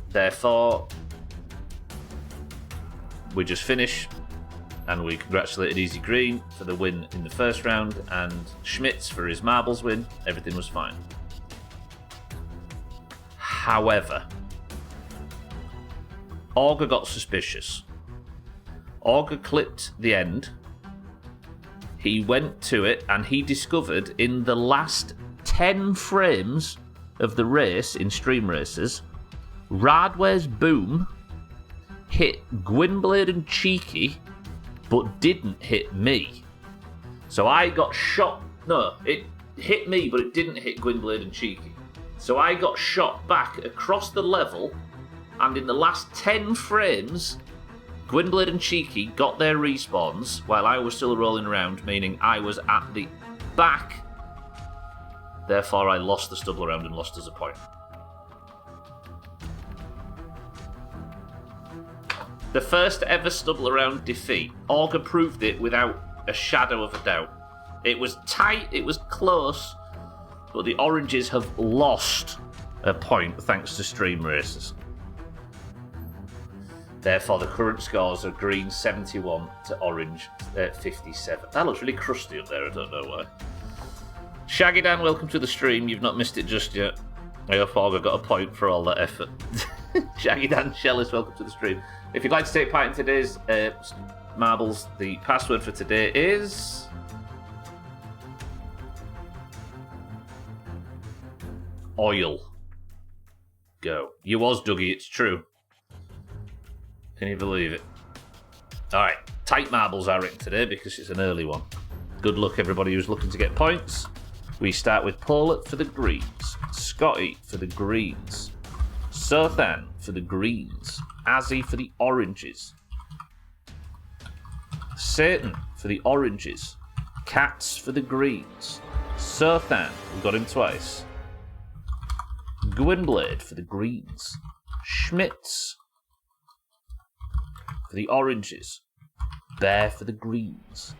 therefore we just finish, and we congratulated Easy Green for the win in the first round, and Schmitz for his marbles win. Everything was fine. However, Augur got suspicious. Augur clipped the end. He went to it, and he discovered in the last 10 frames of the race in stream races, Radware's boom hit Gwynblade and Cheeky, but didn't hit me. So I got shot. No, it hit me, but it didn't hit Gwynblade and Cheeky. So I got shot back across the level, and in the last 10 frames, Gwynblade and Cheeky got their respawns while I was still rolling around, meaning I was at the back. Therefore, I lost the Stubbler round and lost as a point. The first ever Stubbler round defeat. Augur proved it without a shadow of a doubt. It was tight, it was close, but the Oranges have lost a point thanks to stream races. Therefore, the current scores are Green 71 to Orange 57. That looks really crusty up there, I don't know why. Shaggy Dan, welcome to the stream. You've not missed it just yet. I hope Augur got a point for all that effort. Shaggy Dan Shellis, welcome to the stream. If you'd like to take part in today's marbles, the password for today is... oil. Go. You was Dougie, it's true. Can you believe it? Alright, tight marbles are written today because it's an early one. Good luck everybody who's looking to get points. We start with Paulet for the greens, Scotty for the greens, Sothan for the greens, Azzy for the oranges, Satan for the oranges, Cats for the greens, Sothan, we got him twice, Gwynblade for the greens. Schmitz for the oranges. Bear for the greens.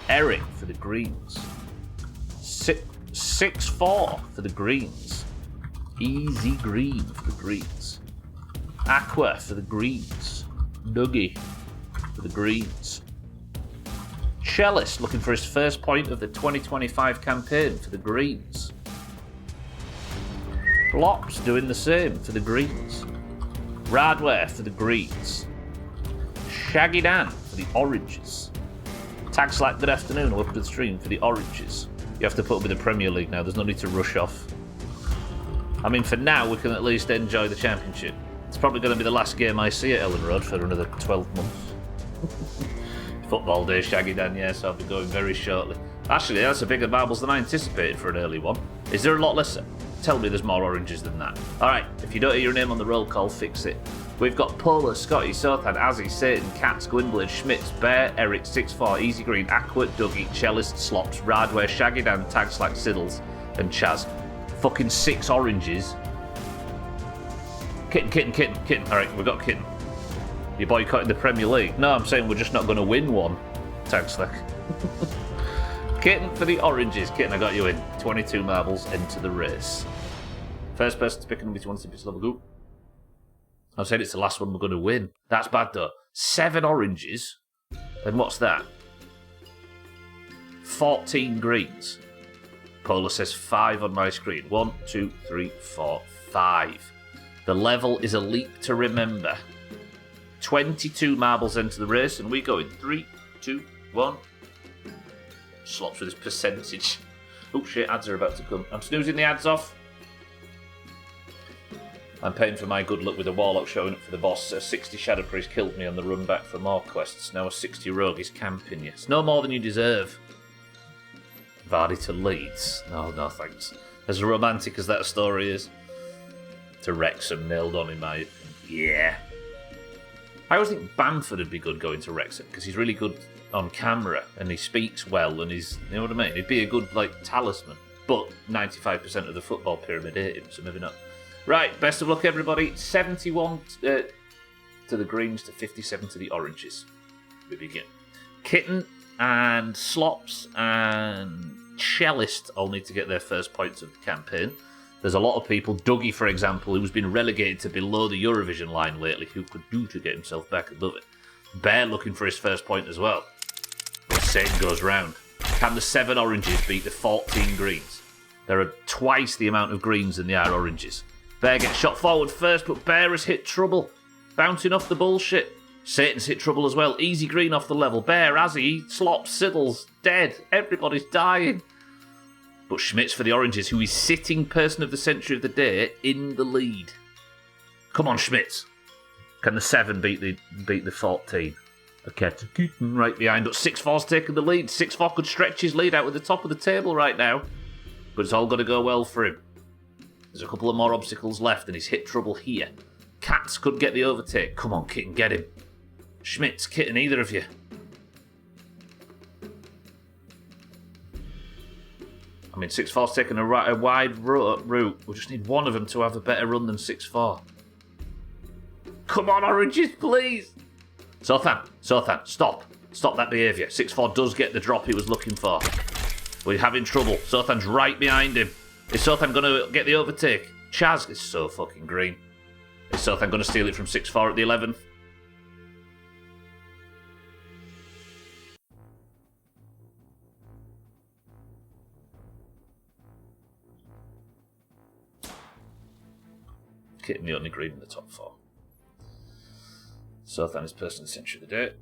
Eric for the greens. 6-4 for the greens. Easy green for the greens. Aqua for the greens. Dougie for the greens. Cellist looking for his first point of the 2025 campaign for the greens. Flops doing the same for the greens. Radware for the greens. Shaggy Dan for the oranges. Tag Slack good afternoon, welcome to the stream for the oranges. You have to put up with the Premier League now, there's no need to rush off. I mean, for now, we can at least enjoy the championship. It's probably going to be the last game I see at Ellen Road for another 12 months. Football day, Shaggy Dan, yes, I'll be going very shortly. Actually, that's a bigger marbles than I anticipated for an early one. Is there a lot less? Tell me there's more oranges than that. Alright, if you don't hear your name on the roll call, fix it. We've got Polar, Scotty, Sothan, Azzy, Satan, Katz, Gwynblade, Schmitz, Bear, Eric, 6-4, Easy Green, Aqua, Dougie, Cellist, Slops, Radware, Shaggy Dan, Tag Slack, Siddles, and Chaz. Fucking 6 oranges. Kitten. Alright, we've got Kitten. You're boycotting the Premier League? No, I'm saying we're just not going to win one. Tag Slack. Kitten for the oranges. Kitten, I got you in. 22 marbles, enter the race. First person to pick a number 21 to level go. I've said it's the last one we're going to win. That's bad though. 7 oranges. And what's that? 14 greens. Polar says 5 on my screen. 1, 2, 3, 4, 5. The level is a leap to remember. 22 marbles enter the race, and we go in 3, 2, 1. Slops with his percentage. Oh shit, ads are about to come. I'm snoozing the ads off. I'm paying for my good luck with a Warlock showing up for the boss. A 60 Shadow Priest killed me on the run back for more quests. Now a 60 Rogue is camping you. It's no more than you deserve. Vardy to Leeds. No thanks. As romantic as that story is. To Wrexham, nailed on in my opinion. Yeah. I always think Bamford would be good going to Wrexham because he's really good on camera and he speaks well and he's, you know what I mean? He'd be a good, talisman. But 95% of the football pyramid hate him, so maybe not. Right, best of luck everybody. 71 to the greens to 57 to the oranges. We begin. Kitten and Slops and Cellist all need to get their first points of the campaign. There's a lot of people, Dougie for example, who's been relegated to below the Eurovision line lately, who could do to get himself back above it. Bear looking for his first point as well. Same goes round. Can the 7 oranges beat the 14 greens? There are twice the amount of greens than there are oranges. Bear gets shot forward first, but Bear has hit trouble. Bouncing off the bullshit. Satan's hit trouble as well. Easy green off the level. Bear, Azzy, Slops, Siddles, dead. Everybody's dying. But Schmitz for the oranges, who is sitting person of the century of the day in the lead. Come on, Schmitz. Can the 7 beat the 14? Okay, Kitten right behind, but 6-4's taking the lead. 6-4 could stretch his lead out at the top of the table right now. But it's all going to go well for him. There's a couple of more obstacles left, and he's hit trouble here. Katz could get the overtake. Come on, Kitten, get him. Schmitz, Kitten, either of you. I mean, 6-4's taking a wide route. We just need one of them to have a better run than 6-4. Come on, oranges, please. Sothan, stop. Stop that behaviour. 6-4 does get the drop he was looking for. We're having trouble. Sothan's right behind him. Is Sothan going to get the overtake? Chaz is so fucking green. Is Sothan going to steal it from 6-4 at the 11th? Kitten the only green in the top 4. Sothan is person of the century of the day.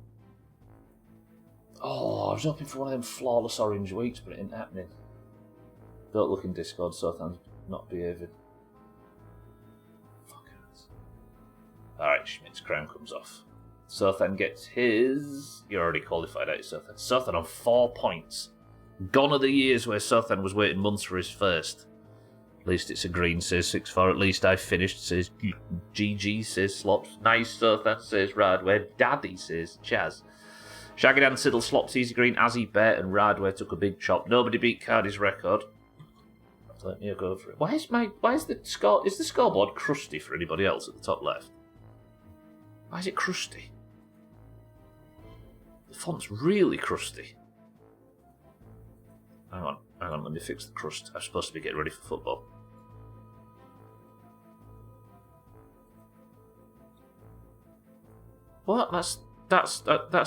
Oh, I was hoping for one of them flawless orange weeks, but it ain't happening. Don't look in Discord, Sothan's not behaving. Fuck ass. Alright, Schmidt's crown comes off. Sothan gets his... You're already qualified out, Sothan. Sothan on 4 points. Gone are the years where Sothan was waiting months for his first. At least it's a green, says 6-4. At least I finished, says GG, says Slops. Nice, Sothan, says Radware. Daddy, says Chaz. Shaggy Dan, Siddle, Slops, Easy Green, Azzy, Bear, and Radware took a big chop. Nobody beat Cardi's record. Let me go for it. Why is the scoreboard crusty for anybody else at the top left? Why is it crusty? The font's really crusty. Hang on, let me fix the crust. I'm supposed to be getting ready for football. What? That's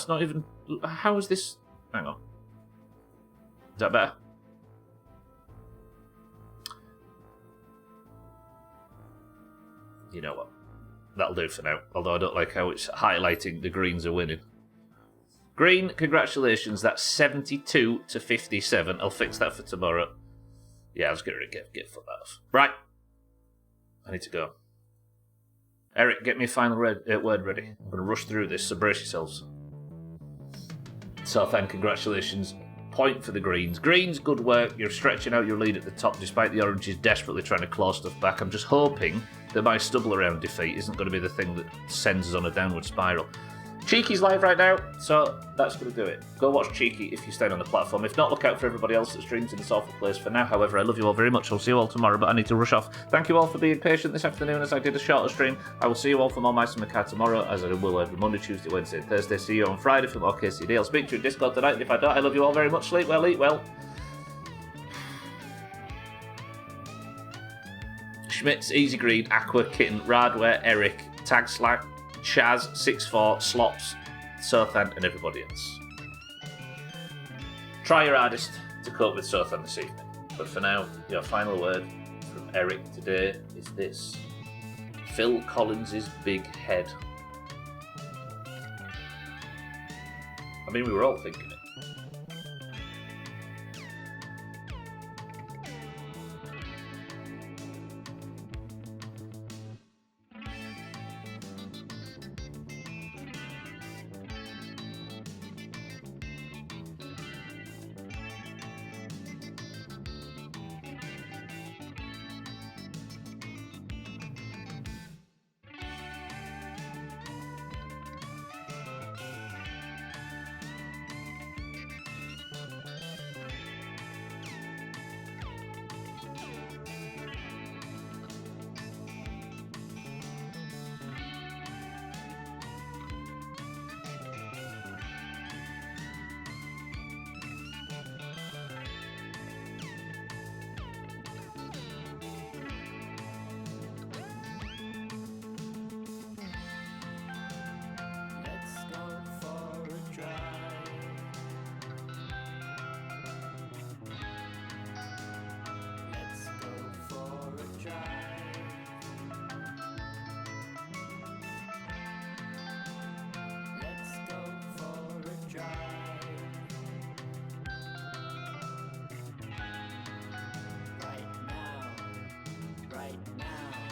not even... How is this... Hang on. Is that better? You know what? That'll do for now. Although I don't like how it's highlighting the Greens are winning. Green, congratulations. That's 72 to 57. I'll fix that for tomorrow. Yeah, I was going to get foot that off. Right. I need to go. Eric, get me a final word ready. I'm going to rush through this, so brace yourselves. Southend, congratulations. Point for the Greens. Greens, good work. You're stretching out your lead at the top despite the Oranges desperately trying to claw stuff back. I'm just hoping that my stubble around defeat isn't going to be the thing that sends us on a downward spiral. Cheeky's live right now, so that's going to do it. Go watch Cheeky if you're staying on the platform. If not, look out for everybody else that streams in this awful place. For now, however, I love you all very much. I'll see you all tomorrow, but I need to rush off. Thank you all for being patient this afternoon as I did a shorter stream. I will see you all for more Mice and Macar tomorrow, as I will every Monday, Tuesday, Wednesday, and Thursday. See you on Friday for more KCD. I'll speak to you in Discord tonight, and if I don't, I love you all very much. Sleep well, eat well. Schmitz, Easy Green, Aqua, Kitten, Radware, Eric, Tag Slack, Chaz, 64, Slops, Southend, and everybody else. Try your hardest to cope with Southend this evening. But for now, your final word from Eric today is this. Phil Collins's big head. I mean, we were all thinking it. Right now.